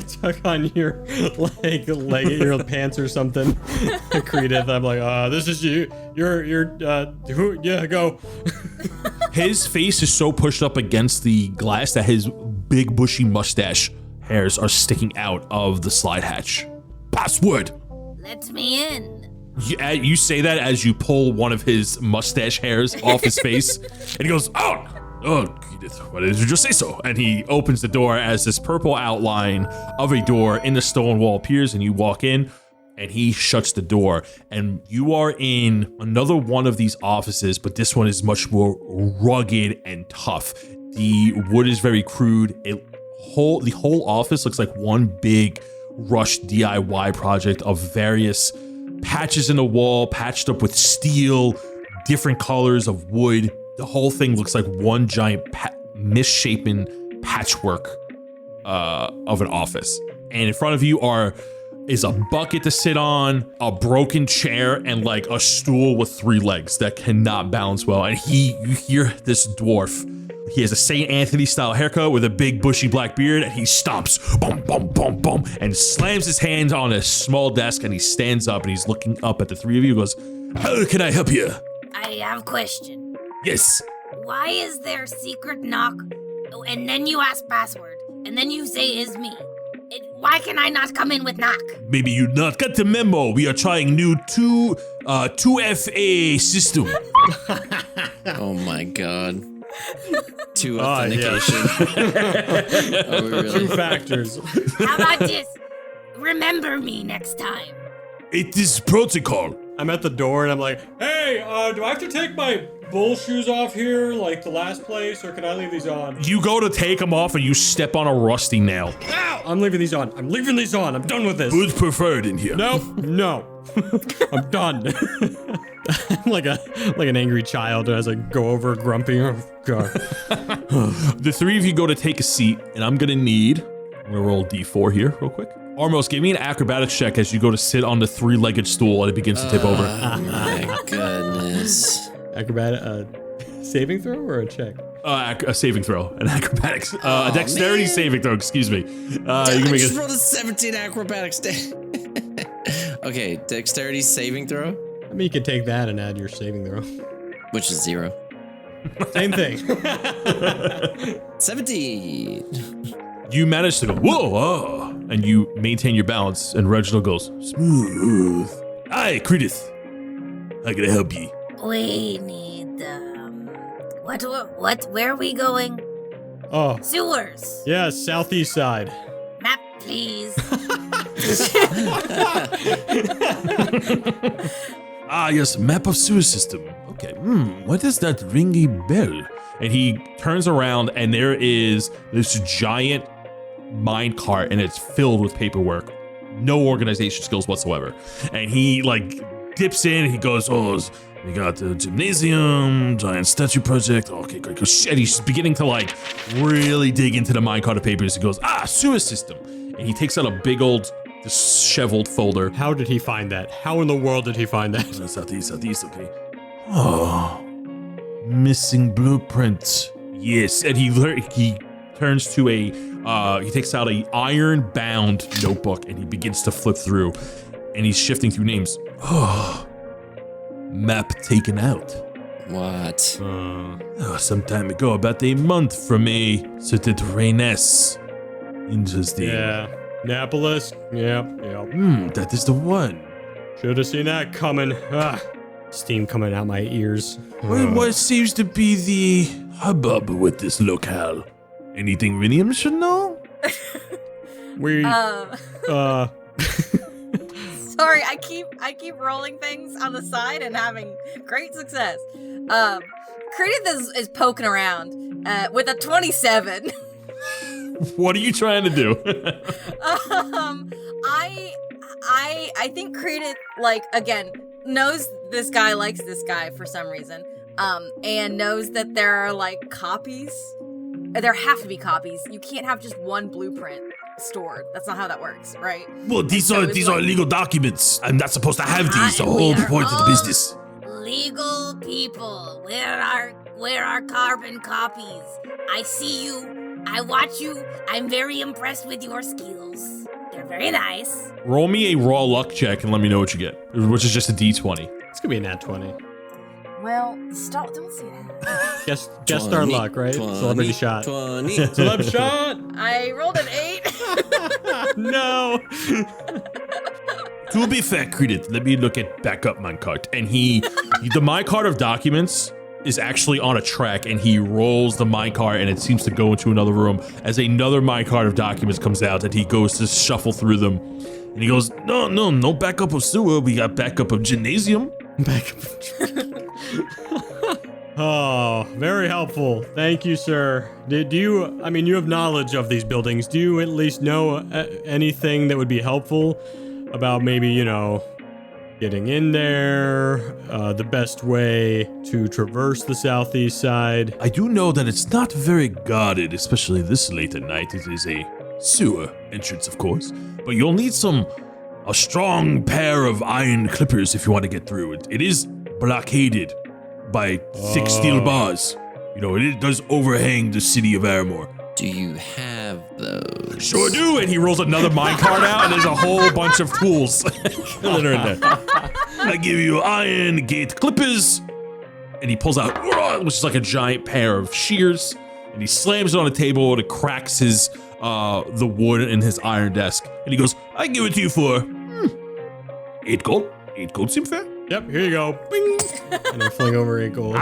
tuck on your leg at your pants or something. Krideth, I'm like, this is you. Who? Yeah, go. His face is so pushed up against the glass that his big bushy mustache hairs are sticking out of the slide hatch. Password! Let me in. You say that as you pull one of his mustache hairs off his face, and he goes, "Oh, why did you just say so?" And he opens the door as this purple outline of a door in the stone wall appears, and you walk in, and he shuts the door, and you are in another one of these offices, but this one is much more rugged and tough. The wood is very crude. The whole office looks like one big rushed DIY project of various patches in the wall, patched up with steel, different colors of wood. The whole thing looks like one giant misshapen patchwork of an office. And in front of you is a bucket to sit on, a broken chair, and like a stool with 3 legs that cannot balance well. And you hear this dwarf. He has a St. Anthony style haircut with a big bushy black beard, and he stomps, boom, boom, boom, boom, and slams his hands on a small desk, and he stands up and he's looking up at the 3 of you and goes, "How can I help you?" I have a question. Yes. Why is there secret knock, and then you ask password, and then you say is me? Why can I not come in with knock? Maybe you not got the memo. We are trying new 2FA system. Oh my god. 2 authentication. Are we really? 2 factors. How about this? Remember me next time. It is protocol. I'm at the door and I'm like, hey, do I have to take my bull shoes off here like the last place, or can I leave these on? You go to take them off and you step on a rusty nail. Ow! I'm leaving these on. I'm leaving these on. I'm done with this. Who's preferred in here? No. I'm done. I'm like an angry child as I go over grumpy. Oh, God. The 3 of you go to take a seat, and I'm gonna roll a D4 here real quick. Armos, give me an acrobatics check as you go to sit on the 3-legged stool and it begins to tip over. Oh my goodness. Acrobatic, saving throw or a check? A saving throw, an acrobatics, a dexterity man. saving throw. Excuse me. You I can make just it. rolled a 17 acrobatics. Okay, dexterity saving throw, I mean, you can take that and add your saving throw. which is 0. Same thing. 17. You manage to go whoa, and you maintain your balance. And Reginald goes smooth. Hi, Krideth. How can I help you? We need, where are we going? Oh, Sewers. yeah, southeast side. Map, please. Yes, map of sewer system. Okay, what is that ringy bell? And he turns around and there is this giant mine cart and it's filled with paperwork. No organization skills whatsoever. And he like dips in and he goes, we got the gymnasium, giant statue project. Okay, great. And he's beginning to like really dig into the minecart of papers. He goes, sewer system. And he takes out a big old disheveled folder. How did he find that? How in the world did he find that? Southeast, okay. Oh, missing blueprint. Yes, and he turns to he takes out a iron-bound notebook and he begins to flip through, and he's shifting through names. Oh, map taken out. What? Some time ago, about a month from a certain Reynes. Interesting. Yeah. Annapolis. Yep. That is the one. Should have seen that coming. Steam coming out my ears. What seems to be the hubbub with this locale? Anything William should know? We. Sorry, I keep rolling things on the side and having great success. Krideth is poking around with a 27. What are you trying to do? I think Krideth, like, again, knows this guy likes this guy for some reason, and knows that there are like copies. There have to be copies. You can't have just one blueprint stored. That's not how that works, right? Well, these are legal documents. I'm not supposed to have these. The whole point of the business. Legal people. Where are carbon copies? I see you. I watch you. I'm very impressed with your skills. They're very nice. Roll me a raw luck check and let me know what you get, which is just a D20. It's gonna be a nat 20. Well, stop. Don't say that. Guest star luck, right? Celebrity shot. 20. Celeb shot. I rolled an 8. No. To be fair, Krideth, let me look at backup minecart. And the minecart of documents is actually on a track, and he rolls the minecart and it seems to go into another room as another minecart of documents comes out and he goes to shuffle through them. And he goes, no backup of sewer. We got backup of gymnasium. Oh, very helpful. Thank you, sir. You have knowledge of these buildings. Do you at least know anything that would be helpful about maybe, getting in there, the best way to traverse the southeast side. I do know that it's not very guarded, especially this late at night. It is a sewer entrance, of course, but you'll need a strong pair of iron clippers if you want to get through it. It is blockaded by thick steel bars. You know, it does overhang the city of Aramore. Do you have those? Sure do, and he rolls another minecart out, and there's a whole bunch of tools that are in there. I give you iron gate clippers, and he pulls out, which is like a giant pair of shears, and he slams it on the table, and it cracks the wood in his iron desk, and he goes, I give it to you for 8 gold. 8 gold seem fair? Yep, here you go. Bing! And I fling over 8 gold.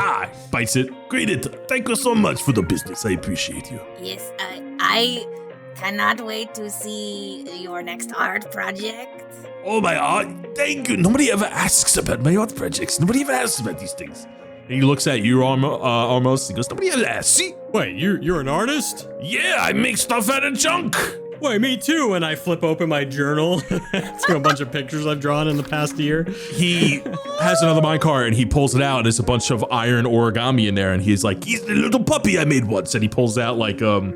Bites it. Krideth, thank you so much for the business. I appreciate you. Yes, I cannot wait to see your next art project. Oh, my art. Thank you. Nobody ever asks about my art projects. Nobody ever asks about these things. And he looks at you almost. He goes, nobody ever asks. See? Wait, you're an artist? Yeah, I make stuff out of junk. Wait, me too. And I flip open my journal. It's got a bunch of pictures I've drawn in the past year. He has another minecart and he pulls it out and there's a bunch of iron origami in there. And he's like, he's the little puppy I made once. And he pulls out like a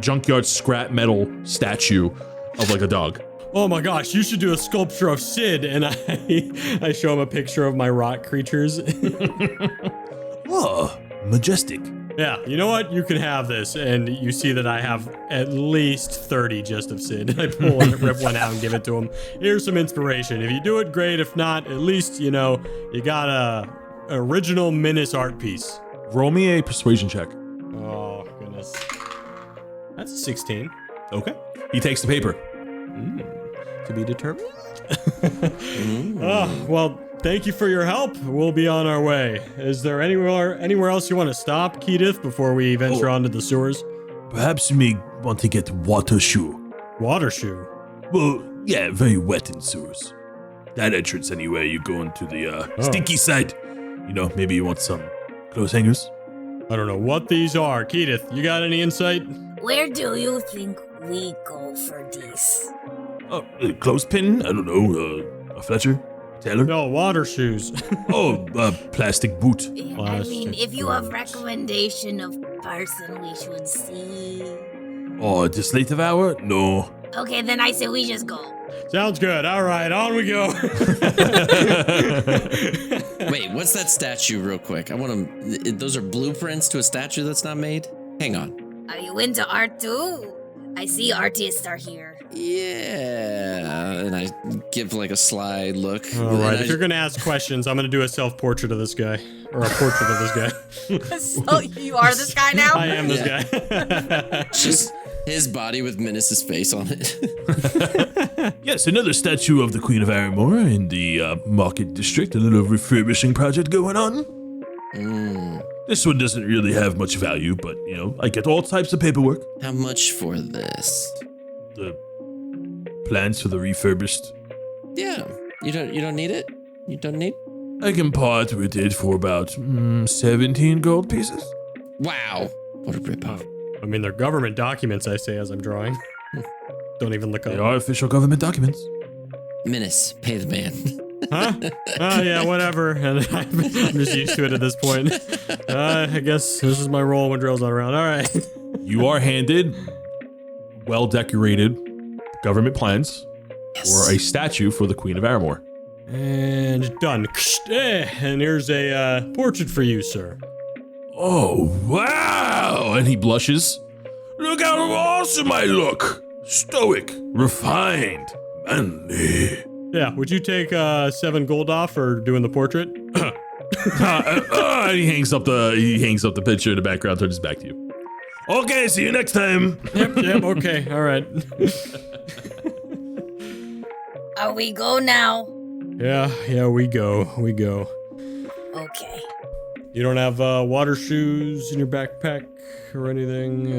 junkyard scrap metal statue of like a dog. Oh my gosh, you should do a sculpture of Sid. And I show him a picture of my rock creatures. Oh, majestic. Yeah, you know what? You can have this. And you see that I have at least 30 just of Sid. I pull and rip one out and give it to him. Here's some inspiration. If you do it, great. If not, at least, you know, you got a original Minnis art piece. Roll me a persuasion check. Oh, goodness. That's a 16. Okay. He takes the paper. To be determined. Oh, well, thank you for your help. We'll be on our way. Is there anywhere else you want to stop, Krideth, before we venture onto the sewers? Perhaps you may want to get water shoe. Water shoe? Well, yeah, very wet in sewers. That entrance anyway, you go into the stinky side. You know, maybe you want some clothes hangers. I don't know what these are. Krideth, you got any insight? Where do you think we go for this? A clothespin? I don't know. A Fletcher? Taylor? No, water shoes. A plastic boot. I mean, if you have recommendation of person we should see. Oh, at this late of hour? No. Okay, then I say we just go. Sounds good. All right, on we go. Wait, what's that statue real quick? I want to... Those are blueprints to a statue that's not made? Hang on. Are you into art too? I see artists are here. Yeah. And I give like a sly look. All right, if you're going to ask questions, I'm going to do a self-portrait of this guy. Or a portrait of this guy. So you are this guy now? I am this guy. Just his body with Minnis' face on it. Yes, another statue of the Queen of Aramore in the Market District. A little refurbishing project going on. This one doesn't really have much value, but, you know, I get all types of paperwork. How much for this? The plans for the refurbished. Yeah. You don't need it? You don't need? I can part with it for about 17 gold pieces. Wow. What a rip-off. I mean, they're government documents, I say, as I'm drawing. Don't even look up. They are official government documents. Minnis, pay the man. Huh? Oh, yeah, whatever. And I'm just used to it at this point. I guess this is my role when Drell's not around. All right. You are handed well-decorated government plans for a statue for the Queen of Aramore. And done. And here's a portrait for you, sir. Oh, wow! And he blushes. Look how awesome I look! Stoic, refined, manly. Yeah, would you take 7 gold off for doing the portrait? He hangs up the picture in the background, turns his back to you. Okay, see you next time. Yep, okay, all right. Are we go now? Yeah, we go. Okay. You don't have water shoes in your backpack or anything?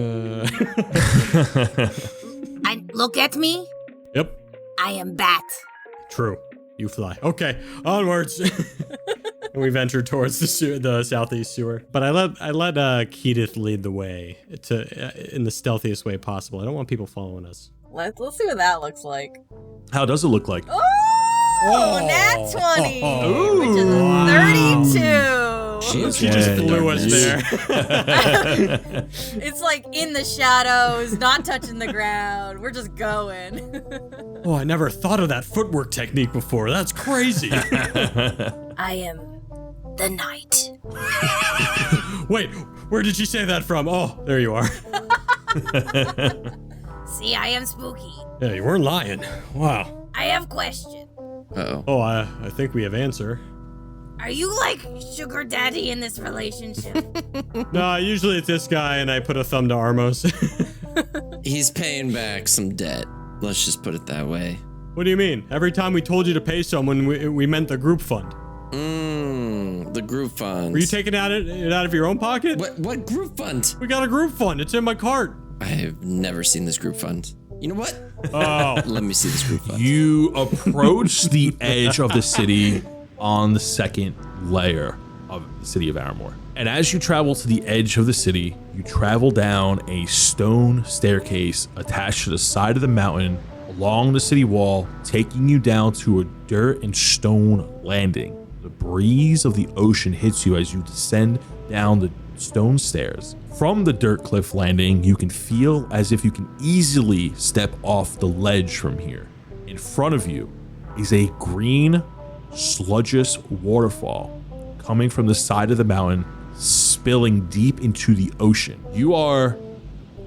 Look at me. Yep. I am Bat. True. You fly. Okay, onwards. And we venture towards the southeast sewer. But I let Krideth lead the way in the stealthiest way possible. I don't want people following us. Let's see what that looks like. How does it look like? Oh! Nat 20, which is a 32. She just flew us there. It's like in the shadows, not touching the ground. We're just going. Oh, I never thought of that footwork technique before. That's crazy. I am the knight. Wait, where did she say that from? Oh, there you are. See, I am spooky. Yeah, you weren't lying. Wow. I have question. Uh-oh. Oh, I think we have answer. Are you like sugar daddy in this relationship? No, usually it's this guy, and I put a thumb to Armos. He's paying back some debt. Let's just put it that way. What do you mean? Every time we told you to pay someone, we meant the group fund. The group fund. Were you taking it out of your own pocket? What group fund? We got a group fund. It's in my cart. I have never seen this group fund. You know what? Oh. Let me see this group fund. You approach the edge of the city on the second layer of the city of Aramore. And as you travel to the edge of the city, you travel down a stone staircase attached to the side of the mountain along the city wall, taking you down to a dirt and stone landing. The breeze of the ocean hits you as you descend down the stone stairs. From the dirt cliff landing, you can feel as if you can easily step off the ledge from here. In front of you is a green, sludgous waterfall coming from the side of the mountain, spilling deep into the ocean. You are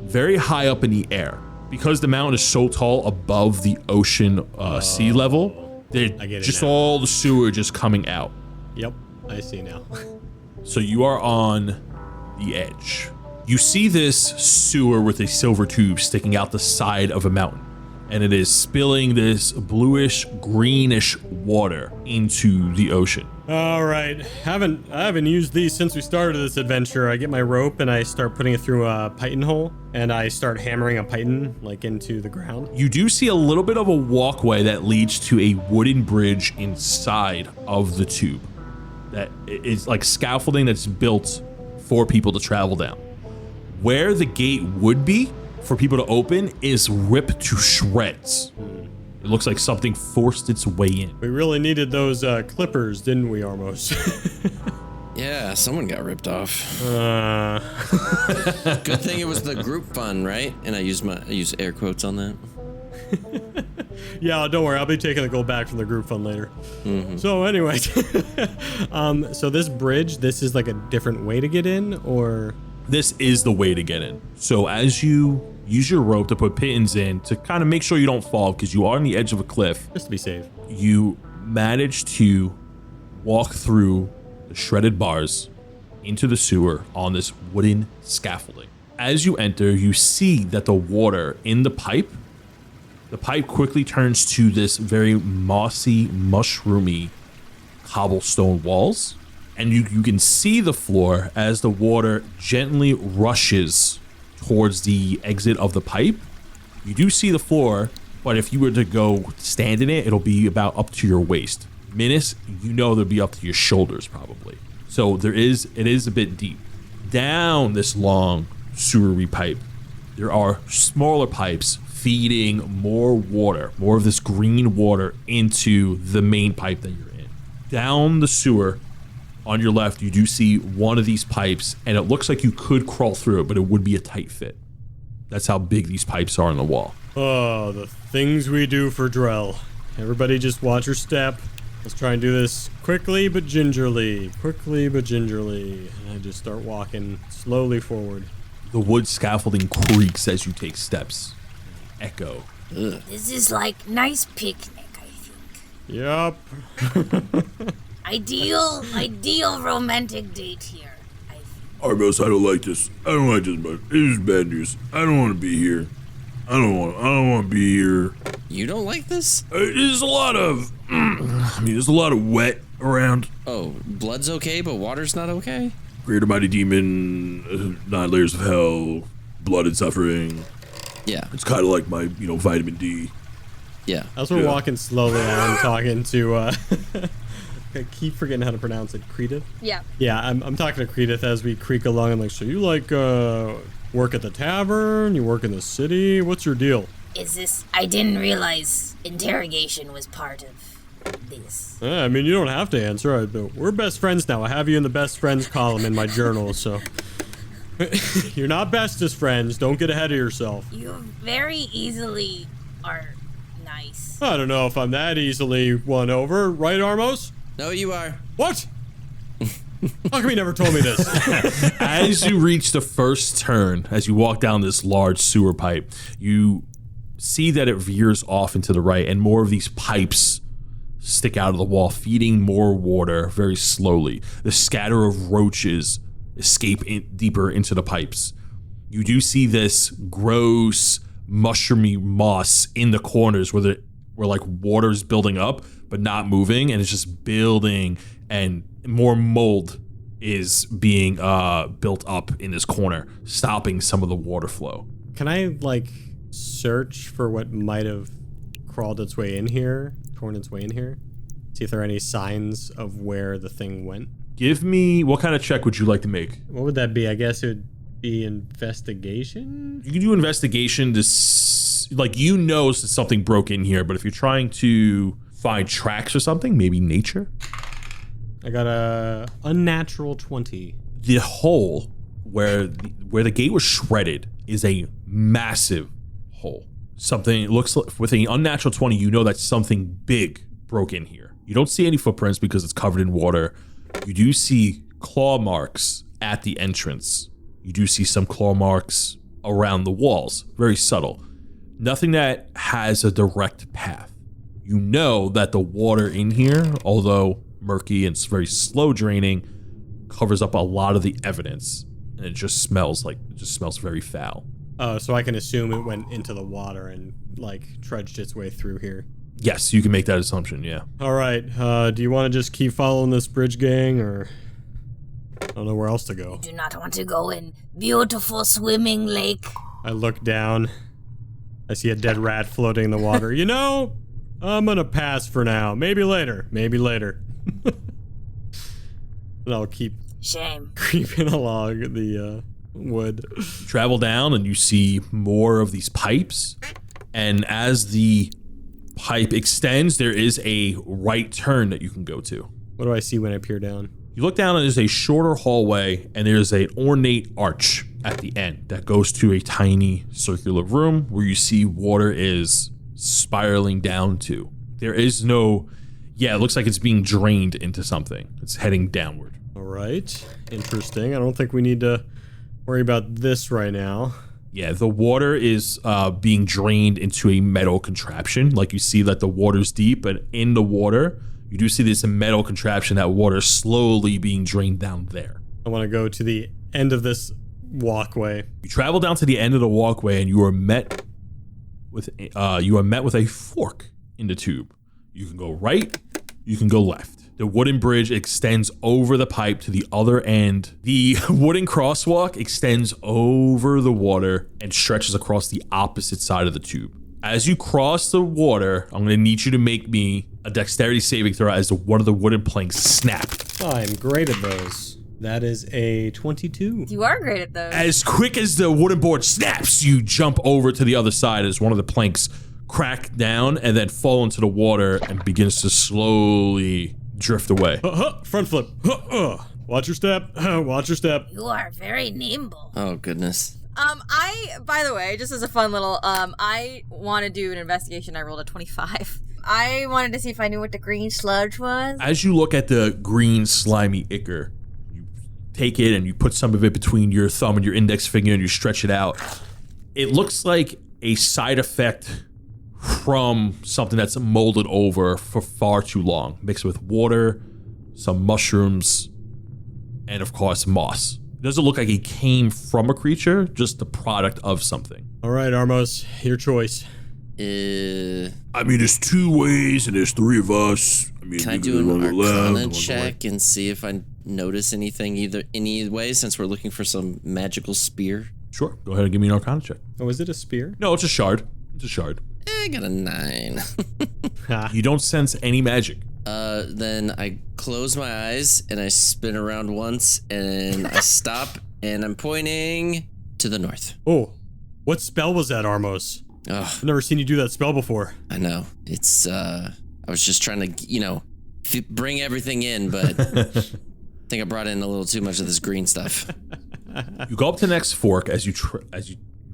very high up in the air. Because the mountain is so tall above the ocean sea level, just all the sewer just coming out. Yep, I see now. So you are on the edge. You see this sewer with a silver tube sticking out the side of a mountain, and it is spilling this bluish, greenish water into the ocean. All right, I haven't used these since we started this adventure. I get my rope and I start putting it through a python hole, and I start hammering a python like into the ground. You do see a little bit of a walkway that leads to a wooden bridge inside of the tube. That is like scaffolding that's built for people to travel down. Where the gate would be for people to open is ripped to shreds. It looks like something forced its way in. We really needed those clippers, didn't we, Armos? Yeah, someone got ripped off. Good thing it was the group fund, right? And I use air quotes on that. Yeah, don't worry. I'll be taking the gold back from the group fund later. Mm-hmm. So anyway, so this bridge, this is like a different way to get in, or? This is the way to get in. So as you use your rope to put pittons in to kind of make sure you don't fall because you are on the edge of a cliff. Just to be safe. You manage to walk through the shredded bars into the sewer on this wooden scaffolding. As you enter, you see that the water in the pipe quickly turns to this very mossy, mushroomy cobblestone walls. And you can see the floor as the water gently rushes towards the exit of the pipe. You do see the floor, but if you were to go stand in it, it'll be about up to your waist. Minnis, you know they'll be up to your shoulders probably. So it is a bit deep. Down this long sewery pipe, there are smaller pipes feeding more water, more of this green water into the main pipe that you're in. Down the sewer, on your left, you do see one of these pipes, and it looks like you could crawl through it, but it would be a tight fit. That's how big these pipes are in the wall. Oh, the things we do for Drell. Everybody just watch your step. Let's try and do this quickly but gingerly. Quickly but gingerly. And I just start walking slowly forward. The wood scaffolding creaks as you take steps. Echo. Ugh. This is like nice picnic, I think. Yup. Ideal romantic date here, I think. Armos, I don't like this. I don't like this much. This is bad news. I don't want to be here. I don't want to be here. You don't like this? There's a lot of, there's a lot of wet around. Oh, blood's okay, but water's not okay? Greater mighty demon, 9 layers of hell, blood and suffering. Yeah. It's kind of like my, vitamin D. Yeah. As we're walking slowly, I'm talking to, I keep forgetting how to pronounce it. Krideth? Yeah. Yeah, I'm talking to Krideth as we creak along. I'm like, so you work at the tavern? You work in the city? What's your deal? I didn't realize interrogation was part of this? I mean, you don't have to answer. We're best friends now. I have you in the best friends column in my journal, so... You're not bestest friends. Don't get ahead of yourself. You very easily are nice. I don't know if I'm that easily won over. Right, Armos? No, you are. What? How come you never told me this? As you reach the first turn, as you walk down this large sewer pipe, you see that it veers off into the right, and more of these pipes stick out of the wall, feeding more water very slowly. The scatter of roaches escape deeper into the pipes. You do see this gross, mushroomy moss in the corners where like water's building up, but not moving, and it's just building, and more mold is being built up in this corner, stopping some of the water flow. Can I, like, search for what might have crawled its way in here, torn its way in here? See if there are any signs of where the thing went? Give me, what kind of check would you like to make? What would that be? I guess it would be investigation? You can do investigation to, like, you know something broke in here, but if you're trying to find tracks or something, maybe nature? I got a unnatural 20. The hole where the gate was shredded is a massive hole. Something, it looks like, with an unnatural 20, you know that something big broke in here. You don't see any footprints because it's covered in water. You do see claw marks at the entrance. You do see some claw marks around the walls, very subtle. Nothing that has a direct path. You know that the water in here, although murky and it's very slow draining, covers up a lot of the evidence, and it just smells very foul. Oh, so I can assume it went into the water and, like, trudged its way through here. Yes, you can make that assumption, yeah. All right, do you want to just keep following this bridge gang, or I don't know where else to go? Do not want to go in beautiful swimming lake. I look down. I see a dead rat floating in the water. You know, I'm gonna pass for now. Maybe later. Maybe later. And I'll keep Shame. creeping along the wood. You travel down and you see more of these pipes, and as the pipe extends, there is a right turn that you can go to. What do I see when I peer down? You look down and there's a shorter hallway, and there's an ornate arch at the end that goes to a tiny circular room where you see water is spiraling down to. There is no, it looks like it's being drained into something. It's heading downward. All right, interesting. I don't think we need to worry about this right now. Yeah, the water is being drained into a metal contraption. Like, you see that the water's deep, but in the water, you do see this metal contraption, that water slowly being drained down there. I want to go to the end of this walkway. You travel down to the end of the walkway, and you are met with a fork in the tube. You can go right, you can go left. The wooden bridge extends over the pipe to the other end. The wooden crosswalk extends over the water and stretches across the opposite side of the tube. As you cross the water, I'm going to need you to make me a dexterity saving throw as one of the wooden planks snap. I'm great at those. That is a 22. You are great at those. As quick as the wooden board snaps, you jump over to the other side as one of the planks crack down and then fall into the water and begins to slowly drift away. Front flip. Watch your step. Watch your step. You are very nimble. Oh, goodness. By the way, just as a fun little, I want to do an investigation. I rolled a 25. I wanted to see if I knew what the green sludge was. As you look at the green slimy ichor, you take it and you put some of it between your thumb and your index finger and you stretch it out. It looks like a side effect from something that's molded over for far too long, mixed with water, some mushrooms, and of course moss. It doesn't look like it came from a creature, just the product of something. All right, Armos, your choice. I mean, there's two ways and there's three of us. I mean, Can I do an Arcana check and see if I notice anything any way, since we're looking for some magical spear? Sure, go ahead and give me an Arcana check. Oh, is it a spear? No, it's a shard. It's a shard. I got a 9. You don't sense any magic. Then I close my eyes and I spin around once and I stop and I'm pointing to the north. Oh, what spell was that, Armos? Oh, I've never seen you do that spell before. I know. It's I was just trying to, bring everything in, but I think I brought in a little too much of this green stuff. You go up to the next fork as you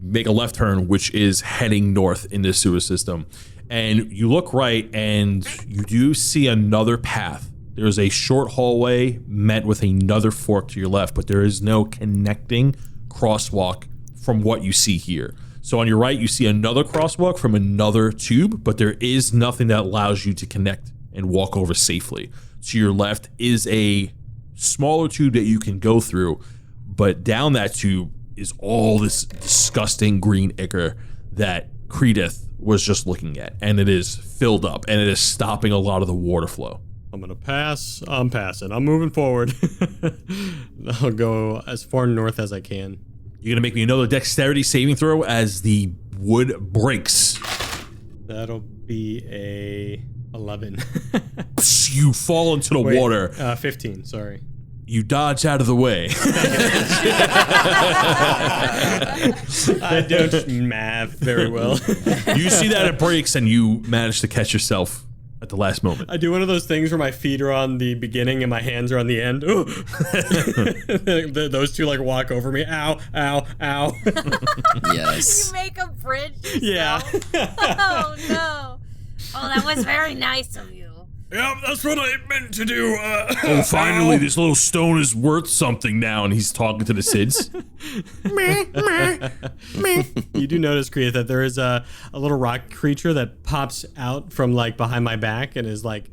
make a left turn, which is heading north in the sewer system. And you look right and you do see another path. There's a short hallway met with another fork to your left, but there is no connecting crosswalk from what you see here. So on your right, you see another crosswalk from another tube, but there is nothing that allows you to connect and walk over safely. To your left is a smaller tube that you can go through, but down that tube is all this disgusting green ichor that Krideth was just looking at, and it is filled up, and it is stopping a lot of the water flow. I'm gonna pass. I'm passing. I'm moving forward. I'll go as far north as I can. You're gonna make me another dexterity saving throw as the wood breaks. That'll be a 11. You fall into the water. 15, sorry. You dodge out of the way. I don't math very well. You see that it breaks and you manage to catch yourself at the last moment. I do one of those things where my feet are on the beginning and my hands are on the end. Ooh. Those two like walk over me. Ow, ow, ow. Yes. You make a bridge Yeah. yourself? Oh, no. Oh, that was very nice of you. Yeah, that's what I meant to do. Oh, finally, this little stone is worth something now, and he's talking to the Sids. You do notice, Krideth, that there is a little rock creature that pops out from like behind my back and is like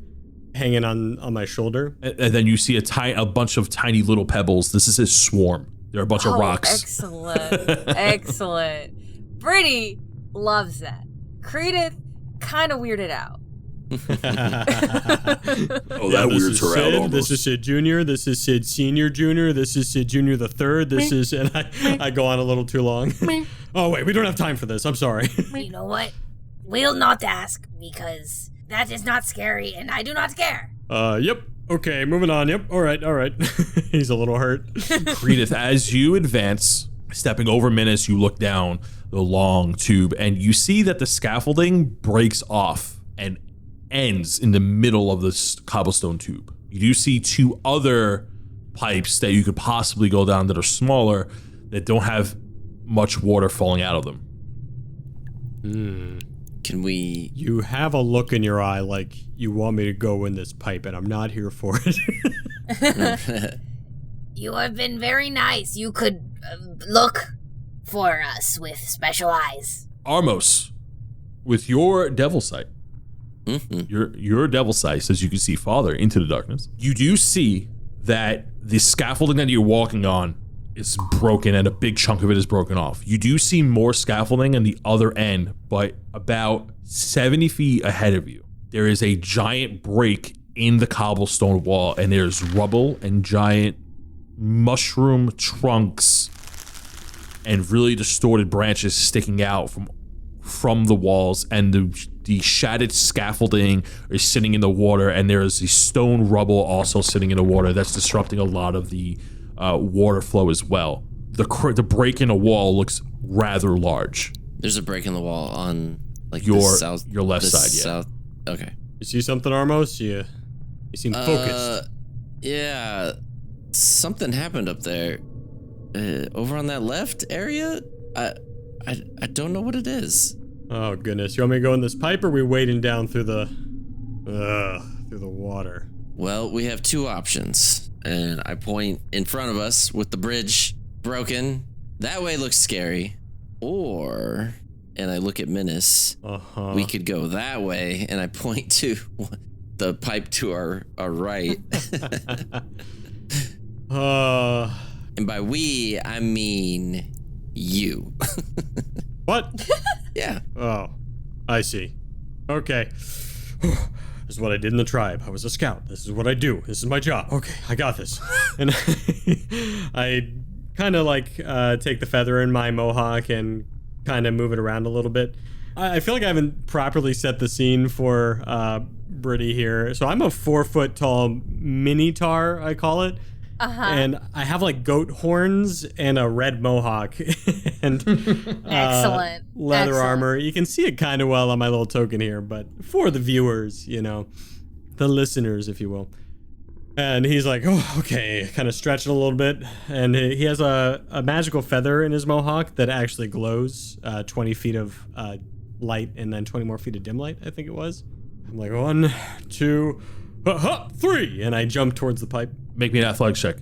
hanging on my shoulder. And then you see a bunch of tiny little pebbles. This is his swarm. There are a bunch of rocks. Excellent. Excellent. Britty loves that. Krideth kind of weirded out. Oh, that weirds her out almost. This is Sid Jr. This is Sid Senior Jr. This is Sid Jr. the Third. This is, and I go on a little too long. Oh wait, we don't have time for this. I'm sorry. You know what? We'll not ask because that is not scary and I do not care. Yep. Okay, moving on. Yep. All right. He's a little hurt. Krideth, as you advance, stepping over Minnis, you look down the long tube and you see that the scaffolding breaks off and ends in the middle of this cobblestone tube. You do see two other pipes that you could possibly go down that are smaller, that don't have much water falling out of them. Can we... You have a look in your eye like you want me to go in this pipe, and I'm not here for it. You have been very nice. You could look for us with special eyes. Armos, with your devil sight, your devil sight says you can see farther into the darkness. You do see that the scaffolding that you're walking on is broken and a big chunk of it is broken off. You do see more scaffolding on the other end, but about 70 feet ahead of you, there is a giant break in the cobblestone wall, and there's rubble and giant mushroom trunks and really distorted branches sticking out from the walls, and the shattered scaffolding is sitting in the water, and there is the stone rubble also sitting in the water that's disrupting a lot of the water flow as well. The break in a wall looks rather large. There's a break in the wall on like your left side, yeah. South. Okay. You see something, Armos? You seem focused. Yeah. Something happened up there. Over on that left area? I don't know what it is. Oh goodness! You want me to go in this pipe, or are we wading down through the water? Well, we have two options, and I point in front of us with the bridge broken. That way looks scary. Or, and I look at Minnis. We could go that way, and I point to the pipe to our right. And by we, I mean you. What? Yeah. Oh, I see. Okay. This is what I did in the tribe. I was a scout. This is what I do. This is my job. Okay, I got this. And I kind of like take the feather in my mohawk and kind of move it around a little bit. I feel like I haven't properly set the scene for Britty here. So I'm a 4 foot tall minotaur, I call it. And I have like goat horns and a red mohawk and Excellent. leather Excellent. armor. You can see it kind of well on my little token here, but for the viewers, you know, the listeners, if you will. And he's like, oh, okay, kind of stretching a little bit. And he has a magical feather in his mohawk that actually glows 20 feet of light and then 20 more feet of dim light, I think it was. I'm like, 1, 2, 3. And I jump towards the pipe. Make me an athletics check.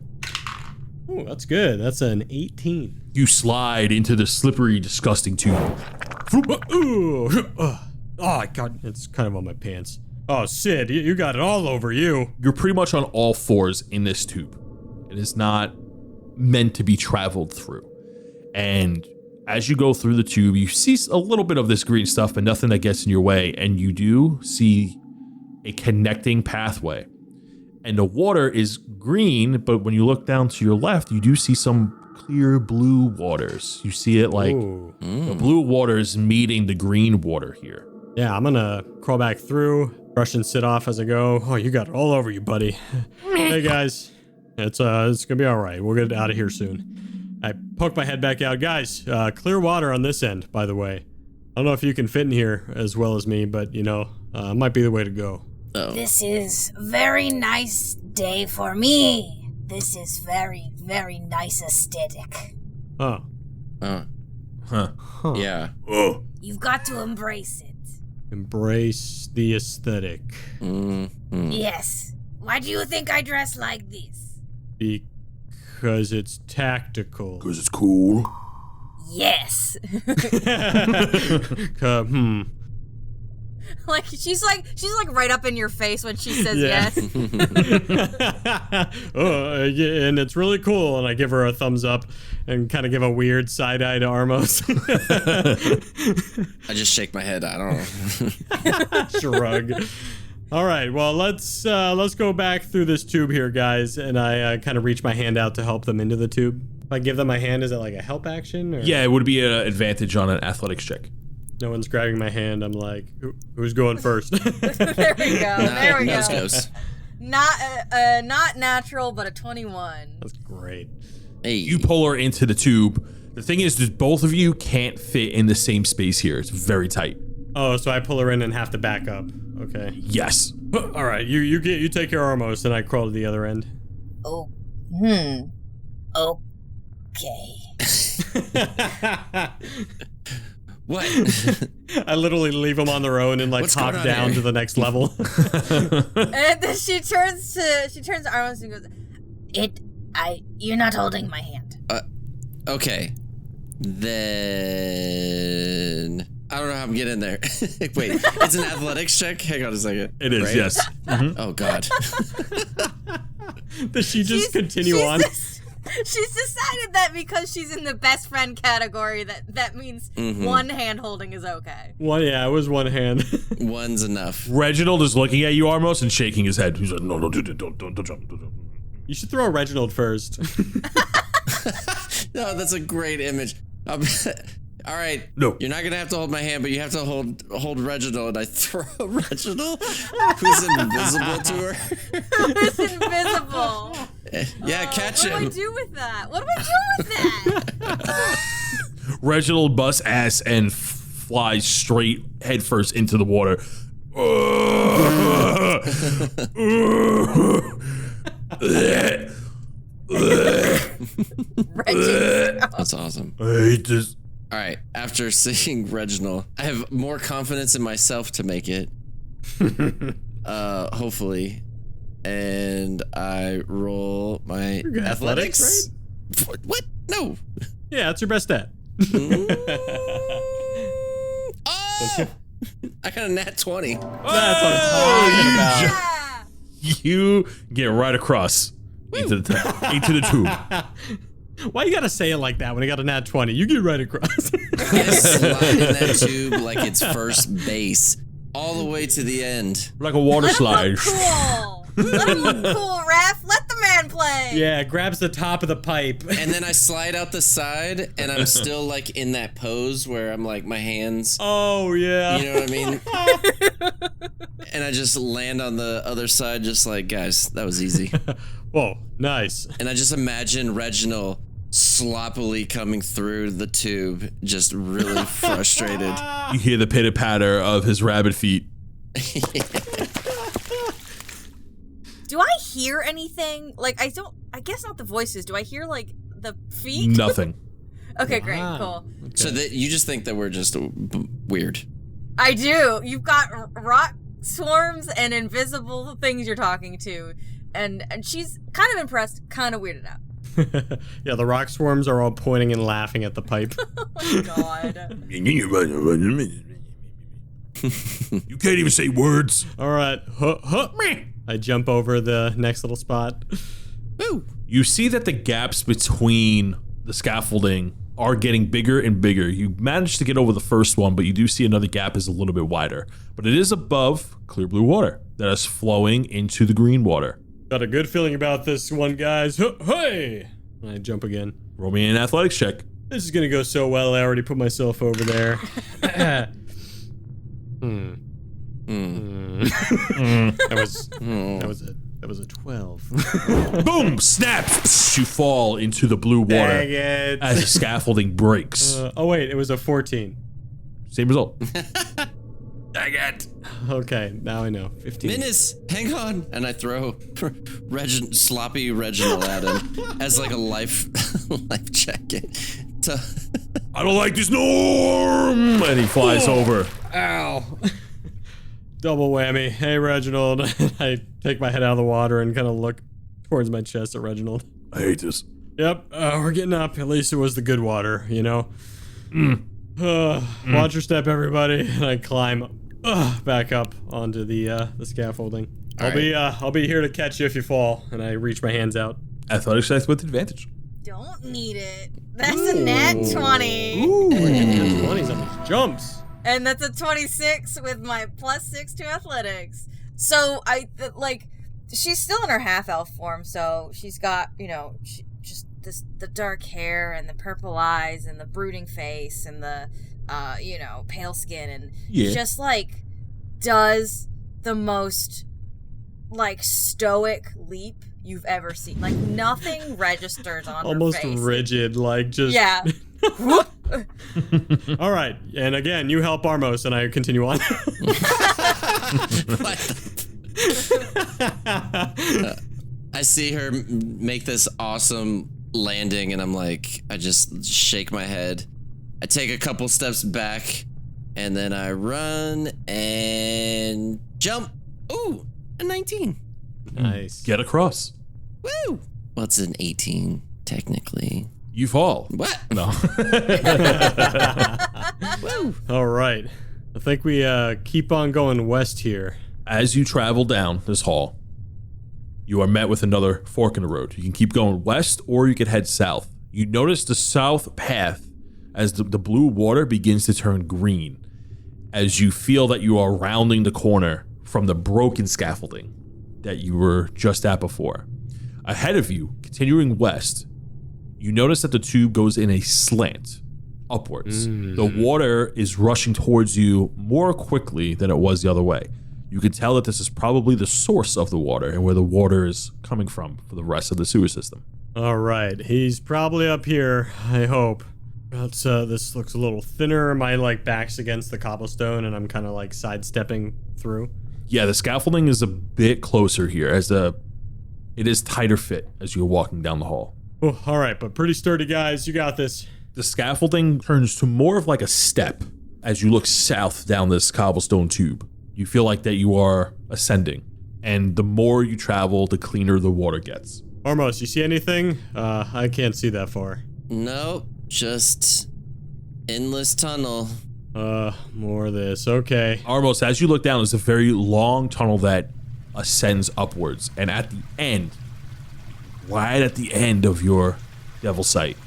Oh, that's good. That's an 18. You slide into the slippery, disgusting tube. Oh, God. It's kind of on my pants. Oh, Sid, you got it all over you. You're pretty much on all fours in this tube. It is not meant to be traveled through. And as you go through the tube, you see a little bit of this green stuff, but nothing that gets in your way. And you do see a connecting pathway. And the water is green, but when you look down to your left, you do see some clear blue waters. You see it like the blue waters meeting the green water here. Yeah, I'm gonna crawl back through, brush and sit off as I go. Oh, you got it all over you, buddy. Hey, guys. It's gonna be all right. We'll get out of here soon. I poke my head back out. Guys, clear water on this end, by the way. I don't know if you can fit in here as well as me, but, you know, might be the way to go. This is very nice day for me. This is very, very nice aesthetic. Oh. Yeah. Oh, You've got to embrace it. Embrace the aesthetic. Yes. Why do you think I dress like this? Because it's tactical. because it's cool. Yes. Like she's like right up in your face when she says yes. Yeah, and it's really cool. And I give her a thumbs up and kind of give a weird side eye to Armos. I just shake my head. I don't know. Shrug. All right, well, let's go back through this tube here, guys. And I kind of reach my hand out to help them into the tube. If I give them my hand, is it like a help action? Or? Yeah, it would be an advantage on an athletics check. No one's grabbing my hand. I'm like, who's going first? There we go. There we Nose go. goes. Not natural, but a 21. That's great. Hey. You pull her into the tube. The thing is that both of you can't fit in the same space here. It's very tight. Oh, so I pull her in and have to back up. Okay. Yes. All right, you take care of Armos, and I crawl to the other end. Oh. Okay. What? I literally leave them on their own and like What's hop going on down here? to the next level. And then she turns to Armos and goes, you're not holding my hand. Okay. Then I don't know how I'm getting there. Wait, it's an athletics check? Hang on a second. It is, Right? yes. Oh, God. Does she just continue on? She's decided that because she's in the best friend category, that means one hand holding is okay. Well, yeah, it was one hand. One's enough. Reginald is looking at you, Armos, and shaking his head. He's like, no, don't jump, don't jump. You should throw Reginald first. No, that's a great image. All right. No. You're not going to have to hold my hand, but you have to hold Reginald. And I throw Reginald, who's invisible to her. Who's invisible? Yeah, catch What do I him. do with that? What do I do with that? Reginald busts ass and flies straight headfirst into the water. That's awesome. I hate this. All right. After seeing Reginald, I have more confidence in myself to make it. Hopefully. And I roll my athletics. What? No. Yeah, that's your best stat. Oh! I got a nat 20. That's what I'm talking about. Yeah. You get right across into the tube. Why you gotta say it like that when I got a nat 20? You get right across. I slide in that tube like it's first base, all the way to the end. Like a water Let him slide. look cool. Let him look cool, Raph. Let the man play. Yeah, grabs the top of the pipe. And then I slide out the side, and I'm still like in that pose where I'm like my hands. Oh, yeah. You know what I mean? And I just land on the other side, just like, guys, that was easy. Whoa, nice. And I just imagine Reginald sloppily coming through the tube, just really frustrated. You hear the pitter patter of his rabbit feet. Do I hear anything? Like, I guess not the voices. Do I hear, like, the feet? Nothing. Okay, great, Wow. cool. Okay. So that you just think that we're just weird. I do. You've got rock swarms and invisible things you're talking to. And she's kind of impressed, kind of weirded out. Yeah, the rock swarms are all pointing and laughing at the pipe. Oh my god. You can't even say words. All right. I jump over the next little spot. Woo! You see that the gaps between the scaffolding are getting bigger and bigger. You managed to get over the first one, but you do see another gap is a little bit wider. But it is above clear blue water that is flowing into the green water. Got a good feeling about this one, guys. Hey! And I jump again. Roll me an athletics check. This is gonna go so well. I already put myself over there. That was a 12. Boom! Snap! You fall into the blue water Dang it. as the scaffolding breaks. Oh wait, it was a 14. Same result. Dang it! Okay, now I know. 15. Minnis, hang on! And I throw sloppy Reginald at him as like a life jacket. I don't like this norm! And he flies over. Ow. Double whammy. Hey, Reginald. I take my head out of the water and kind of look towards my chest at Reginald. I hate this. Yep, we're getting up. At least it was the good water, you know? Watch your step, everybody. And I climb back up onto the scaffolding. I'll be here to catch you if you fall. And I reach my hands out. Athletics check with advantage. Don't need it. That's a nat 20. Ooh, 20s on these jumps. And that's a 26 with my +6 to athletics. So she's still in her half elf form, so she's got, just the dark hair and the purple eyes and the brooding face and the pale skin, and just does the most stoic leap you've ever seen. Like, nothing registers on almost her face. rigid, just Yeah. All right, and again, you help Armos, and I continue on. I see her make this awesome landing, and I just shake my head. I take a couple steps back, and then I run and jump. Ooh, a 19. Nice. Get across. Woo! What's an 18, technically? You fall. What? No. Woo! All right, I think we keep on going west here. As you travel down this hall, you are met with another fork in the road. You can keep going west or you can head south. You notice the south path as the blue water begins to turn green as you feel that you are rounding the corner from the broken scaffolding that you were just at before. Ahead of you, continuing west, you notice that the tube goes in a slant upwards. The water is rushing towards you more quickly than it was the other way. You can tell that this is probably the source of the water and where the water is coming from for the rest of the sewer system. All right, he's probably up here, I hope. This looks a little thinner. My back's against the cobblestone and I'm kind of sidestepping through. Yeah, the scaffolding is a bit closer here as it is tighter fit as you're walking down the hall. Oh, all right, but pretty sturdy, guys. You got this. The scaffolding turns to more of a step as you look south down this cobblestone tube. You feel like that you are ascending, and the more you travel, the cleaner the water gets. Armos, you see anything? I can't see that far. Nope, just endless tunnel. More of this. Okay. Armos, as you look down, there's a very long tunnel that ascends upwards, and at the end, right at the end of your devil sight,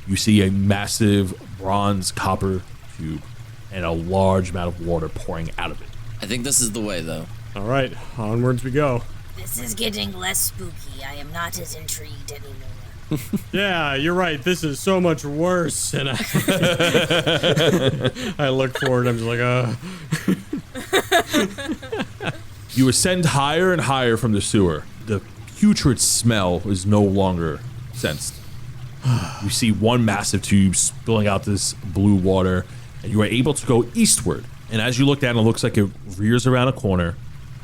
you see a massive bronze copper tube and a large amount of water pouring out of it. I think this is the way, though. All right, onwards we go. This is getting less spooky. I am not as intrigued anymore. Yeah, you're right. This is so much worse. And I look forward. I'm just You ascend higher and higher from the sewer. The putrid smell is no longer sensed. You see one massive tube spilling out this blue water, and you are able to go eastward. And as you look down, it looks like it rears around a corner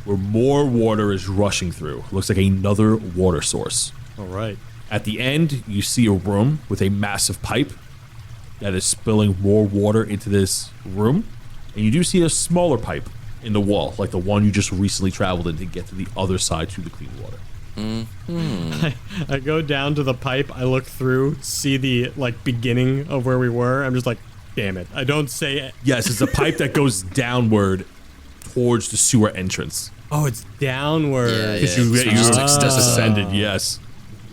where more water is rushing through. It looks like another water source. All right. At the end, you see a room with a massive pipe that is spilling more water into this room. And you do see a smaller pipe in the wall, like the one you just recently traveled in to get to the other side to the clean water. I go down to the pipe. I look through, see the beginning of where we were. I'm just like, damn it. I don't say it. Yes, it's a pipe that goes downward towards the sewer entrance. Oh, it's downward. Because you just ascended, yes.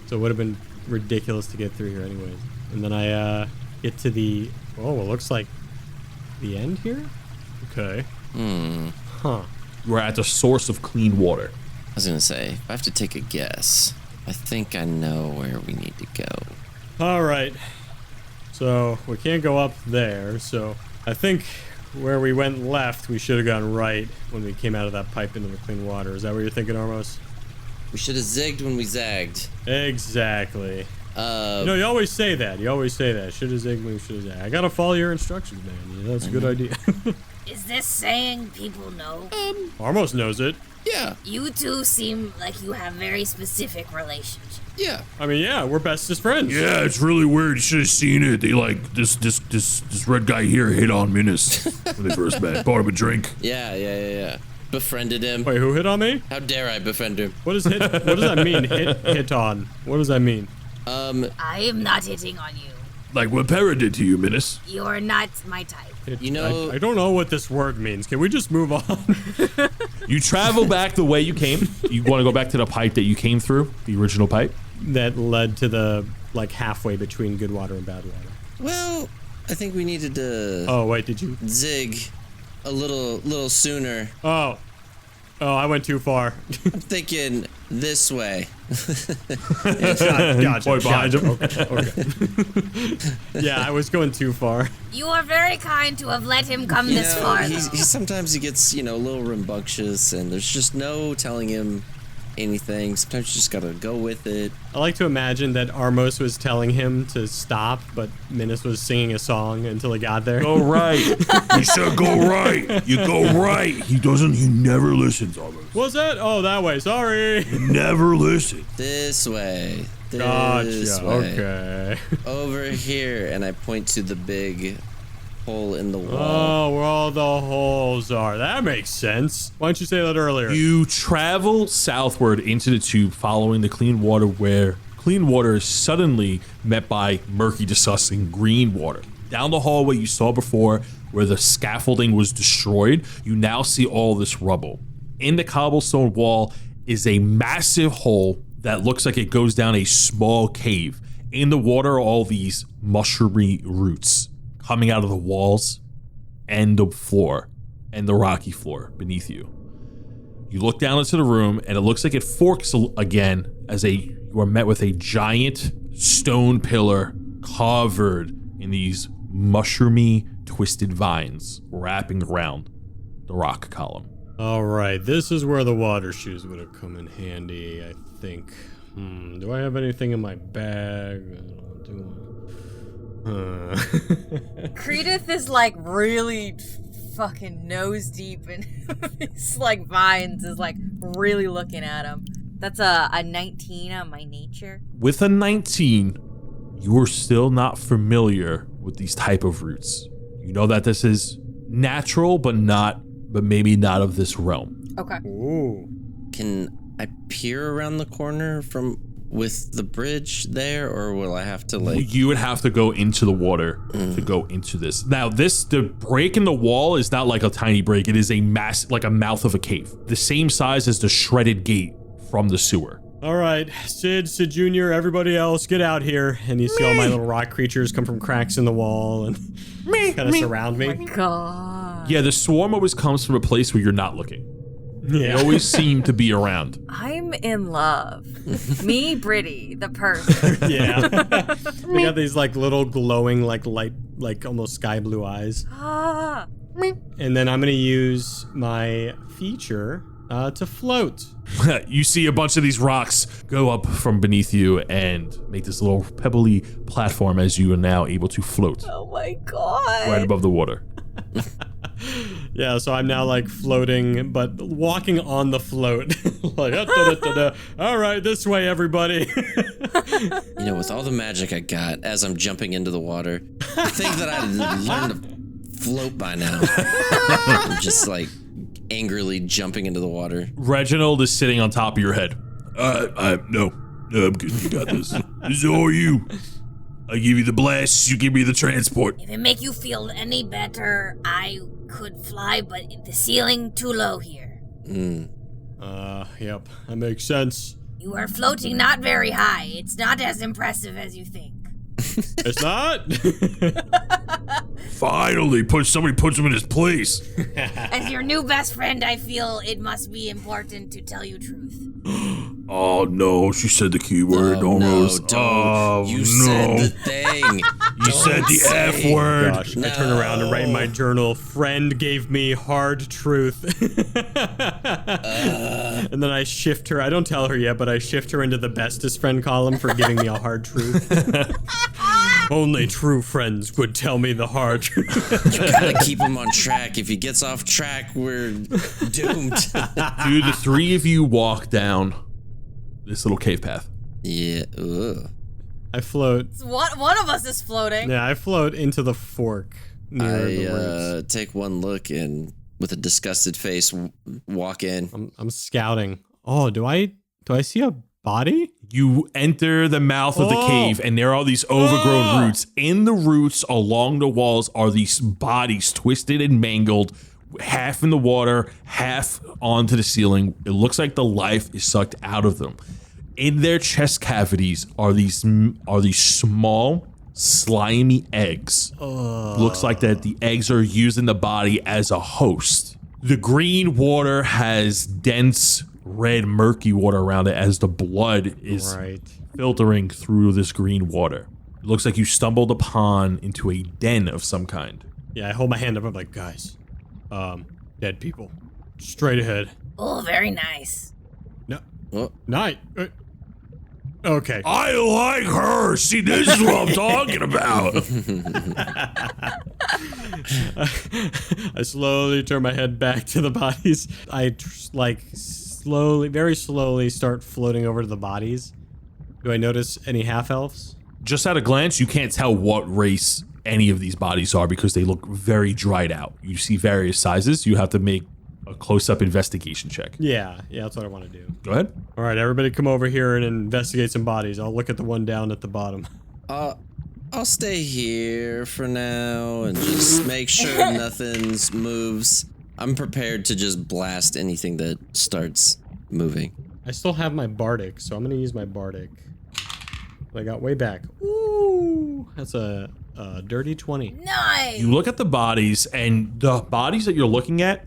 So it would have been ridiculous to get through here anyways. And then I get to the, it looks like the end here? Okay. Huh. You are at the source of clean water. I was gonna say, if I have to take a guess, I think I know where we need to go. All right. So we can't go up there. So I think where we went left, we should have gone right when we came out of that pipe into the clean water. Is that what you're thinking, Armos? We should have zigged when we zagged. Exactly. You always say that. Should have zigged when we should have zagged. I gotta follow your instructions, man. That's a good idea. Is this saying people know? Armos knows it. Yeah. You two seem like you have very specific relationships. Yeah. I mean, yeah, we're bestest friends. Yeah, it's really weird. You should have seen it. They this red guy here hit on Minnis when they first met. Bought him a drink. Yeah. Befriended him. Wait, who hit on me? How dare I befriend him? What does that mean? Hit on. What does that mean? I am not hitting on you. Like what Para did to you, Minnis. You're not my type. You know, I don't know what this word means. Can we just move on? You travel back the way you came. You want to go back to the pipe that you came through, the original pipe? That led to the, halfway between good water and bad water. well, I think we needed to Oh, wait, did you? zig a little sooner. Oh, I went too far. I'm thinking this way. Gotcha. Point behind him. Okay. Yeah, I was going too far. You are very kind to have let him come this far. He sometimes he gets, a little rambunctious, and there's just no telling him anything. Sometimes you just gotta go with it. I like to imagine that Armos was telling him to stop, but Minnis was singing a song until he got there. Go right. You said go right. You go right. He never listens, almost. What's that? Oh, that way. Sorry. He never listens. This way. This Gotcha. way. Okay. Over here, and I point to the big hole in the wall. Oh, where all the holes are. That makes sense. Why didn't you say that earlier? You travel southward into the tube following the clean water, where clean water is suddenly met by murky, disgusting green water. Down the hallway you saw before, where the scaffolding was destroyed, you now see all this rubble. In the cobblestone wall is a massive hole that looks like it goes down a small cave. In the water are all these mushroomy roots coming out of the walls and the floor and the rocky floor beneath you. You look down into the room, and it looks like it forks again as you are met with a giant stone pillar covered in these mushroomy twisted vines wrapping around the rock column. All right, this is where the water shoes would have come in handy, I think. Do I have anything in my bag? Krideth is really fucking nose deep in these vines, is really looking at him. That's a 19 on my nature. With a 19, you are still not familiar with these type of roots. You know that this is natural, but maybe not of this realm. Okay. Ooh. Can I peer around the corner with the bridge there, or will I have to You would have to go into the water to go into this. Now, the break in the wall is not like a tiny break. It is a like a mouth of a cave, the same size as the shredded gate from the sewer. All right, Sid Jr., everybody else, get out here. And you see all my little rock creatures come from cracks in the wall and kind of surround me. Oh my god. Yeah, the swarm always comes from a place where you're not looking. They Yeah. always seem to be around. I'm in love. Me, Britty, the person. Yeah. They got these little glowing light, almost sky blue eyes. Ah. And then I'm going to use my feature To float. You see a bunch of these rocks go up from beneath you and make this little pebbly platform as you are now able to float Oh my god. right above the water. Yeah, so I'm now like floating, but walking on the float. Like, da-da-da-da-da. All right, this way, everybody. You know, with all the magic I got as I'm jumping into the water, I think that I'd learned to float by now. I'm just like angrily jumping into the water. Reginald is sitting on top of your head. No, I'm good. You got this. This is all you. I give you the blast, you give me the transport. If it make you feel any better, I could fly, but the ceiling too low here. Yep, that makes sense. You are floating not very high. It's not as impressive as you think. It's not? Finally, somebody puts him in his place. As your new best friend, I feel it must be important to tell you truth. Oh no, she said the key word almost. No, don't. Oh You no. said the thing. You said the F word. Gosh, I turn around and write in my journal, friend gave me hard truth. And then I shift her. I don't tell her yet, but I shift her into the bestest friend column for giving me a hard truth. Only true friends would tell me the hard truth. You gotta keep him on track. If he gets off track, we're doomed. Dude, the three of you walk down this little cave path. Yeah. Ugh. I float. One of us is floating. Yeah, I float into the fork near the roots. Take one look and with a disgusted face walk in. I'm scouting. Oh, do I see a body? You enter the mouth of the cave, and there are these overgrown roots. In the roots, along the walls, are these bodies twisted and mangled, half in the water, half onto the ceiling. It looks like the life is sucked out of them. In their chest cavities are these small, slimy eggs. Looks like that the eggs are using the body as a host. The green water has dense red murky water around it as the blood is filtering through this green water. It looks like you stumbled upon into a den of some kind. Yeah, I hold my hand up. I'm like, guys, dead people, straight ahead. Oh, very nice. No, Well, night. Okay. I like her. See, this is what I'm talking about. I slowly turn my head back to the bodies. I very slowly start floating over to the bodies. Do I notice any half-elves? Just at a glance, you can't tell what race any of these bodies are because they look very dried out. You see various sizes. You have to make a close-up investigation check. Yeah, that's what I want to do. Go ahead. All right, everybody come over here and investigate some bodies. I'll look at the one down at the bottom. I'll stay here for now and just make sure nothing moves. I'm prepared to just blast anything that starts moving. I still have my bardic, so I'm going to use my bardic. I got way back. Ooh, that's a dirty 20. Nice. You look at the bodies, and the bodies that you're looking at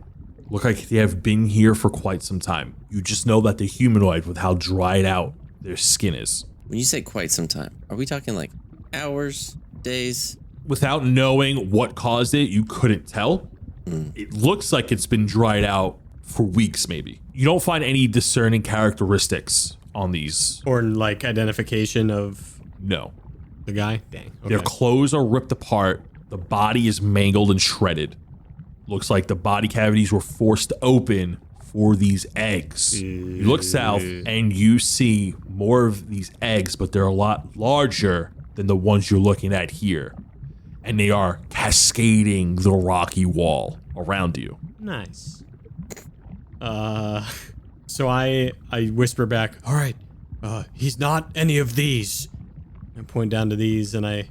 look like they have been here for quite some time. You just know that they're humanoid with how dried out their skin is. When you say quite some time, are we talking like hours, days? Without knowing what caused it, you couldn't tell. It looks like it's been dried out for weeks, maybe. You don't find any discerning characteristics on these. Or like identification of No. the guy? Dang. Okay. Their clothes are ripped apart. The body is mangled and shredded. Looks like the body cavities were forced open for these eggs. You look south and you see more of these eggs, but they're a lot larger than the ones you're looking at here. And they are cascading the rocky wall around you. Nice. So I whisper back, all right, he's not any of these. I point down to these and I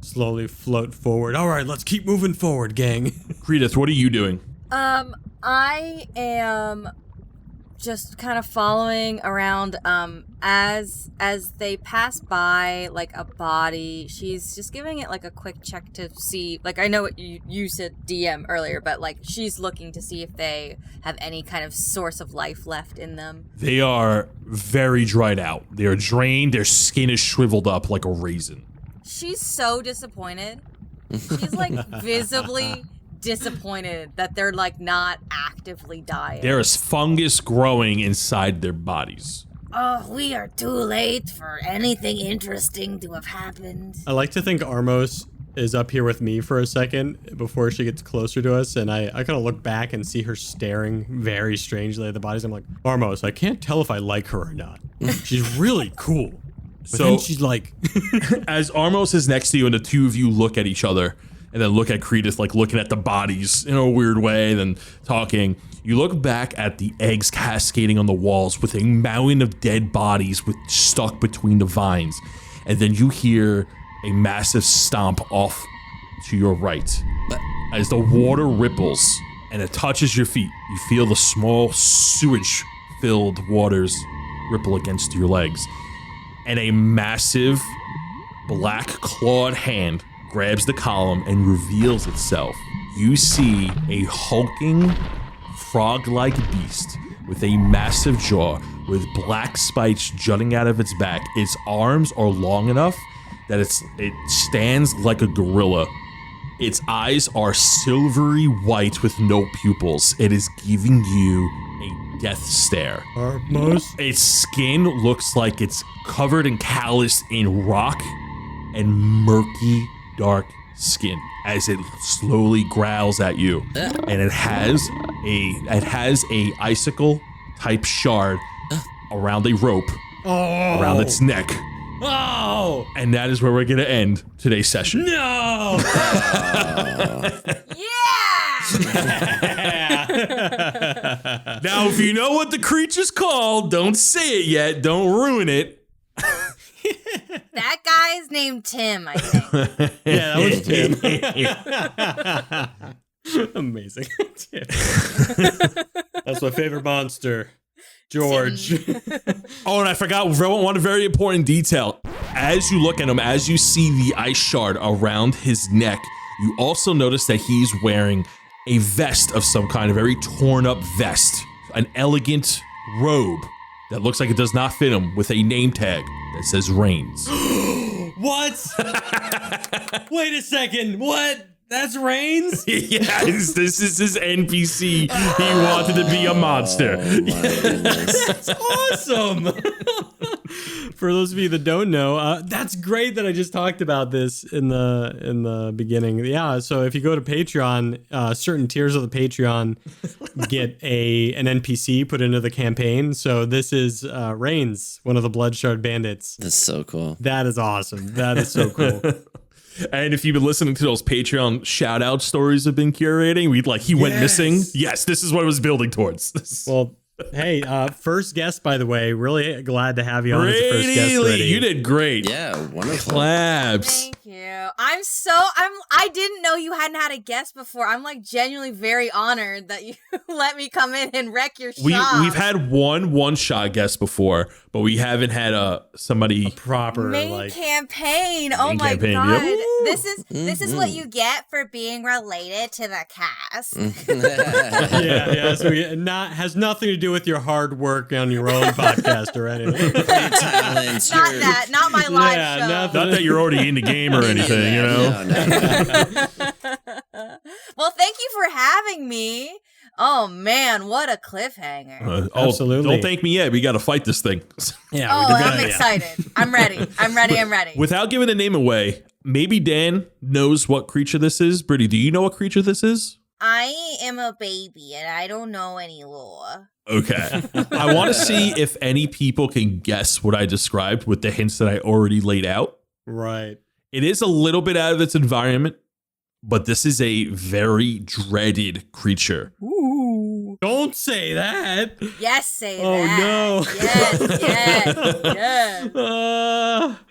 slowly float forward. All right, let's keep moving forward, gang. Krideth, what are you doing? I am just kind of following around as they pass by like a body. She's just giving it like a quick check to see, like, I know what you said DM earlier, but like she's looking to see if they have any kind of source of life left in them. They are very dried out. They are drained. Their skin is shriveled up like a raisin. She's so disappointed. She's like visibly disappointed that they're like not actively dying. There is fungus growing inside their bodies. Oh, we are too late for anything interesting to have happened. I like to think Armos is up here with me for a second before she gets closer to us, and I kind of look back and see her staring very strangely at the bodies. I'm like, Armos, I can't tell if I like her or not. She's really cool. But So- then she's like, As Armos is next to you and the two of you look at each other and then look at Krideth, like looking at the bodies in a weird way, then talking, you look back at the eggs cascading on the walls with a mountain of dead bodies stuck between the vines. And then you hear a massive stomp off to your right. As the water ripples and it touches your feet, you feel the small sewage-filled waters ripple against your legs. And a massive black clawed hand grabs the column and reveals itself. You see a hulking, frog-like beast with a massive jaw with black spikes jutting out of its back. Its arms are long enough that it stands like a gorilla. Its eyes are silvery white with no pupils. It is giving you a death stare. Armos? Its skin looks like it's covered and calloused in rock and murky, dark skin as it slowly growls at you. And it has a icicle type shard around a rope around its neck. Oh! And that is where we're gonna end today's session. No! Yeah! Now, if you know what the creature's called, don't say it yet. Don't ruin it. That guy's named Tim, I think. Yeah, that was Tim. Amazing. Tim. That's my favorite monster. George. Oh, and I forgot one very important detail. As you look at him, as you see the ice shard around his neck, you also notice that he's wearing a vest of some kind, a very torn up vest, an elegant robe that looks like it does not fit him with a name tag that says Reigns. What? Wait a second. What? That's Reigns? Yes, this is his NPC. He wanted to be a monster. Oh my goodness. That's awesome. For those of you that don't know, that's great that I just talked about this in the beginning. Yeah, so if you go to Patreon, certain tiers of the Patreon get an NPC put into the campaign. So this is Reigns, one of the Bloodshard Bandits. That's so cool. That is awesome. That is so cool. And if you've been listening to those Patreon shout out stories I've been curating, he went missing. Yes, this is what it was building towards. Well, hey, first guest, by the way. Really glad to have you on as a first guest. Brady, Brady. you did great. Yeah, wonderful. Claps. Thank you. I didn't know you hadn't had a guest before. I'm like genuinely very honored that you let me come in and wreck your shop. We've had one shot guest before, but we haven't had somebody proper main campaign. Oh Main my campaign, god. yep. This is what you get for being related to the cast. Yeah. So has nothing to do with your hard work on your own podcast or anything. Your talents. Not my live show. Not that you're already in the game or anything, you know? No. Well, thank you for having me. Oh man, what a cliffhanger. Absolutely. Don't thank me yet. We got to fight this thing. Yeah, I'm excited. I'm ready. Without giving the name away, maybe Dan knows what creature this is. Brittany, do you know what creature this is? I am a baby and I don't know any lore. Okay. I want to see if any people can guess what I described with the hints that I already laid out. Right. It is a little bit out of its environment, but this is a very dreaded creature. Ooh. Don't say that. Yes, say Oh, that. no.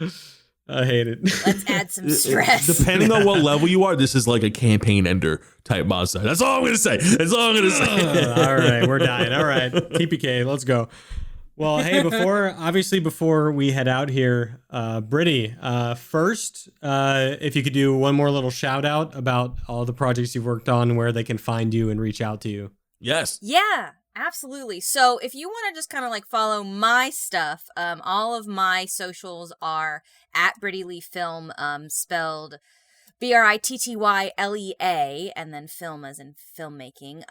Yes. I hate it. Let's add some stress. Depending on what level you are, this is like a campaign ender type monster. That's all I'm going to say. All right, we're dying. All right, TPK, let's go. Well, hey, before we head out here, Britty, first, if you could do one more little shout out about all the projects you've worked on and where they can find you and reach out to you. Yes. Yeah, absolutely. So if you want to just kind of like follow my stuff, all of my socials are at Britty Lea Film, spelled BrittyLea, and then film as in filmmaking.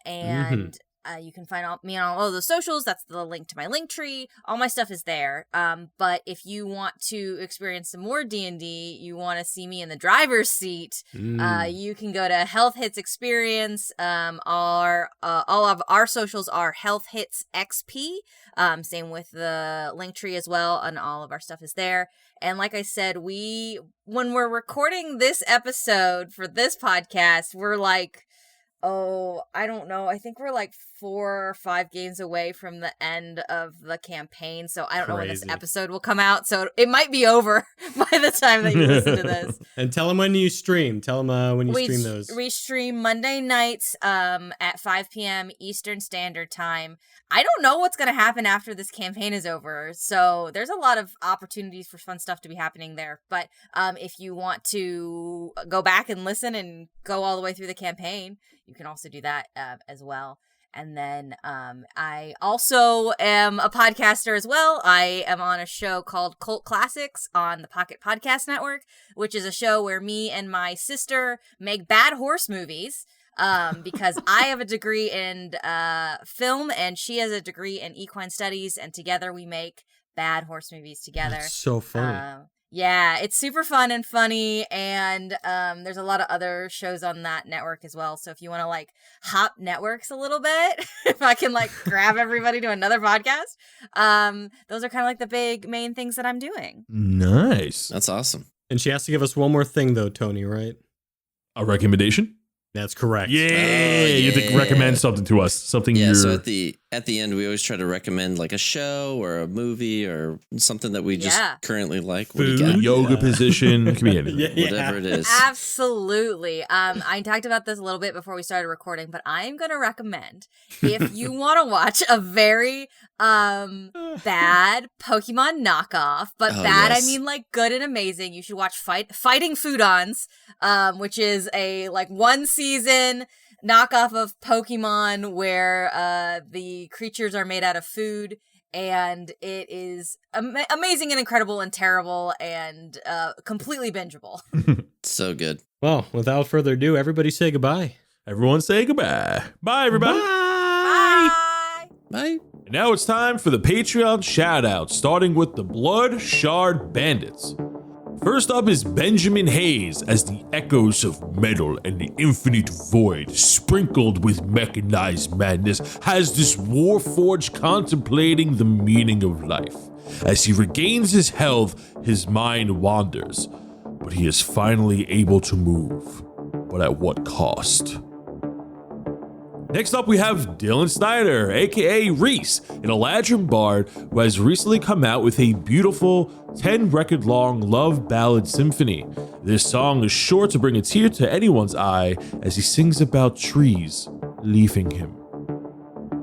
And you can find me on all those socials. That's the link to my link tree. All my stuff is there. But if you want to experience some more D&D, you want to see me in the driver's seat, you can go to Health Hits Experience. All of our socials are Health Hits XP. Same with the link tree as well, and all of our stuff is there. And like I said, when we're recording this episode for this podcast, we're like, I don't know. I think we're like 4 or 5 games away from the end of the campaign. So I don't know when this episode will come out. So it might be over by the time that you listen to this. And tell them when you stream. Tell them when you stream those. We stream Monday nights at 5 p.m. Eastern Standard Time. I don't know what's going to happen after this campaign is over. So there's a lot of opportunities for fun stuff to be happening there. But if you want to go back and listen and go all the way through the campaign, you can also do that as well. And then I also am a podcaster as well. I am on a show called Cult Classics on the Pocket Podcast Network, which is a show where me and my sister make bad horse movies because I have a degree in film and she has a degree in equine studies. And together we make bad horse movies together. That's so funny. Yeah, it's super fun and funny, and there's a lot of other shows on that network as well. So if you want to like hop networks a little bit, if I can like grab everybody to another podcast, those are kind of like the big main things that I'm doing. Nice. That's awesome. And she has to give us one more thing though, Tony, right? A recommendation? That's correct. Yeah, you have to recommend something to us. Something. Yeah. So at the end, we always try to recommend like a show or a movie or something that we just currently like. Food, what do you got? Yoga position, it can be anything. Whatever it is. Absolutely. I talked about this a little bit before we started recording, but I am going to recommend if you want to watch a very bad Pokemon knockoff, but bad I mean like good and amazing. You should watch Fighting Foodons, which is a like 1 season knockoff of Pokemon where the creatures are made out of food, and it is amazing and incredible and terrible and completely bingeable. So good. Well, without further ado, everybody say goodbye. Everyone say goodbye. Bye, everybody. Bye. Bye. And now it's time for the Patreon shout-out, starting with the Blood Shard Bandits. First up is Benjamin Hayes, as the echoes of metal and the infinite void, sprinkled with mechanized madness, has this warforged contemplating the meaning of life. As he regains his health, his mind wanders, but he is finally able to move. But at what cost? Next up, we have Dylan Snyder, aka Reese, an Eladrin bard who has recently come out with a beautiful 10-record-long love ballad symphony. This song is sure to bring a tear to anyone's eye as he sings about trees leaving him.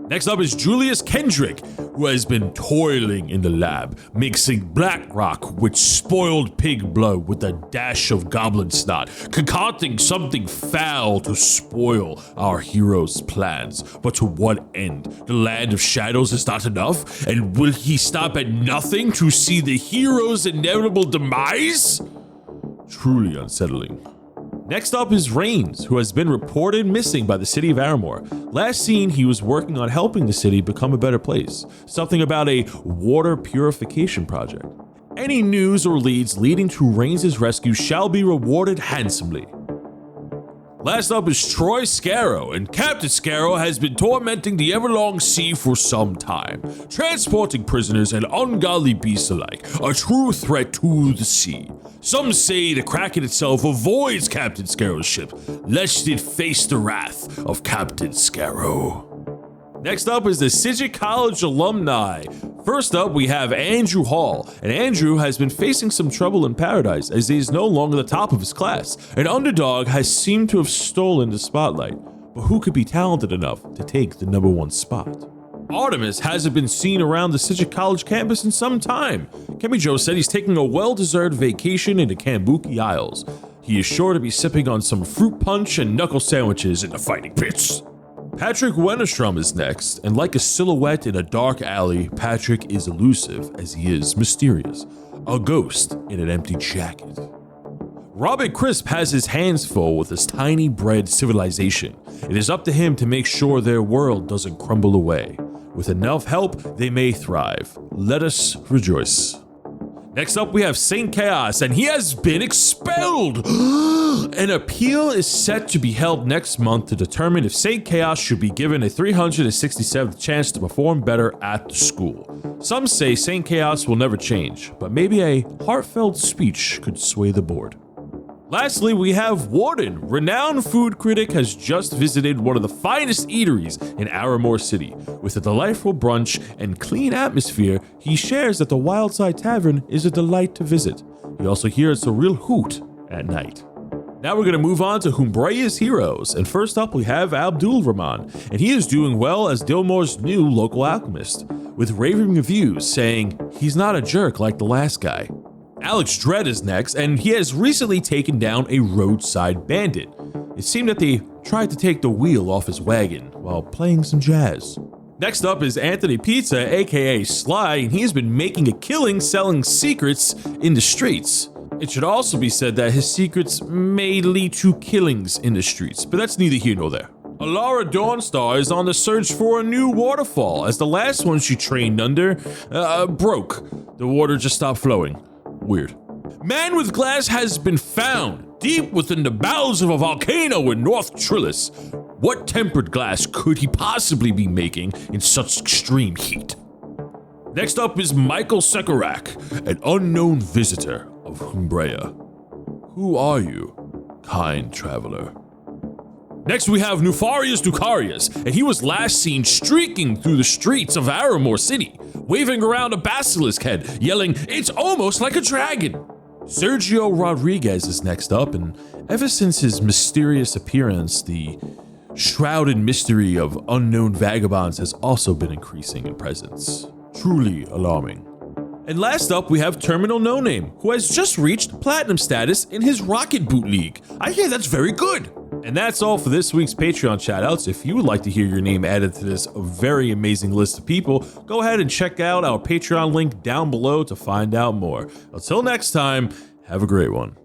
Next up is Julius Kendrick, who has been toiling in the lab, mixing black rock with spoiled pig blood with a dash of goblin snot, concocting something foul to spoil our hero's plans. But to what end? The land of shadows is not enough? And will he stop at nothing to see the hero's inevitable demise? Truly unsettling. Next up is Rains, who has been reported missing by the city of Aramore. Last seen, he was working on helping the city become a better place. Something about a water purification project. Any news or leads leading to Rains' rescue shall be rewarded handsomely. Last up is Troy Scarrow, and Captain Scarrow has been tormenting the Everlong Sea for some time, transporting prisoners and ungodly beasts alike, a true threat to the sea. Some say the Kraken itself avoids Captain Scarrow's ship, lest it face the wrath of Captain Scarrow. Next up is the Sidget College alumni. First up, we have Andrew Hall, and Andrew has been facing some trouble in Paradise as he is no longer the top of his class. An underdog has seemed to have stolen the spotlight, but who could be talented enough to take the #1 spot? Artemis hasn't been seen around the Sidget College campus in some time. Kemi Joe said he's taking a well-deserved vacation in the Kambuki Isles. He is sure to be sipping on some fruit punch and knuckle sandwiches in the fighting pits. Patrick Wennerstrom is next, and like a silhouette in a dark alley, Patrick is elusive as he is mysterious, a ghost in an empty jacket. Robert Crisp has his hands full with this tiny bread civilization. It is up to him to make sure their world doesn't crumble away. With enough help, they may thrive. Let us rejoice. Next up, we have Saint Chaos, and he has been expelled. An appeal is set to be held next month to determine if Saint Chaos should be given a 367th chance to perform better at the school. Some say Saint Chaos will never change, but maybe a heartfelt speech could sway the board. Lastly, we have Warden. Renowned food critic has just visited one of the finest eateries in Aramore City. With a delightful brunch and clean atmosphere, he shares that the Wildside Tavern is a delight to visit. He also hears a real hoot at night. Now we're going to move on to Humbrea's heroes, and first up we have Abdul Rahman, and he is doing well as Dilmore's new local alchemist, with raving reviews saying he's not a jerk like the last guy. Alex Dredd is next, and he has recently taken down a roadside bandit. It seemed that they tried to take the wheel off his wagon while playing some jazz. Next up is Anthony Pizza, aka Sly, and he's been making a killing selling secrets in the streets. It should also be said that his secrets may lead to killings in the streets, but that's neither here nor there. Alara Dawnstar is on the search for a new waterfall, as the last one she trained under broke. The water just stopped flowing. Weird. Man with Glass has been found deep within the bowels of a volcano in North Trillis. What tempered glass could he possibly be making in such extreme heat? Next up is Michael Sekarak, an unknown visitor of Humbrea. Who are you, kind traveler? Next we have Nufarius Ducarius, and he was last seen streaking through the streets of Aramore City, waving around a basilisk head, yelling, "It's almost like a dragon!" Sergio Rodriguez is next up, and ever since his mysterious appearance, the shrouded mystery of unknown vagabonds has also been increasing in presence. Truly alarming. And last up, we have Terminal No Name, who has just reached platinum status in his Rocket Boot League. I hear that's very good. And that's all for this week's Patreon shoutouts. If you would like to hear your name added to this very amazing list of people, go ahead and check out our Patreon link down below to find out more. Until next time, have a great one.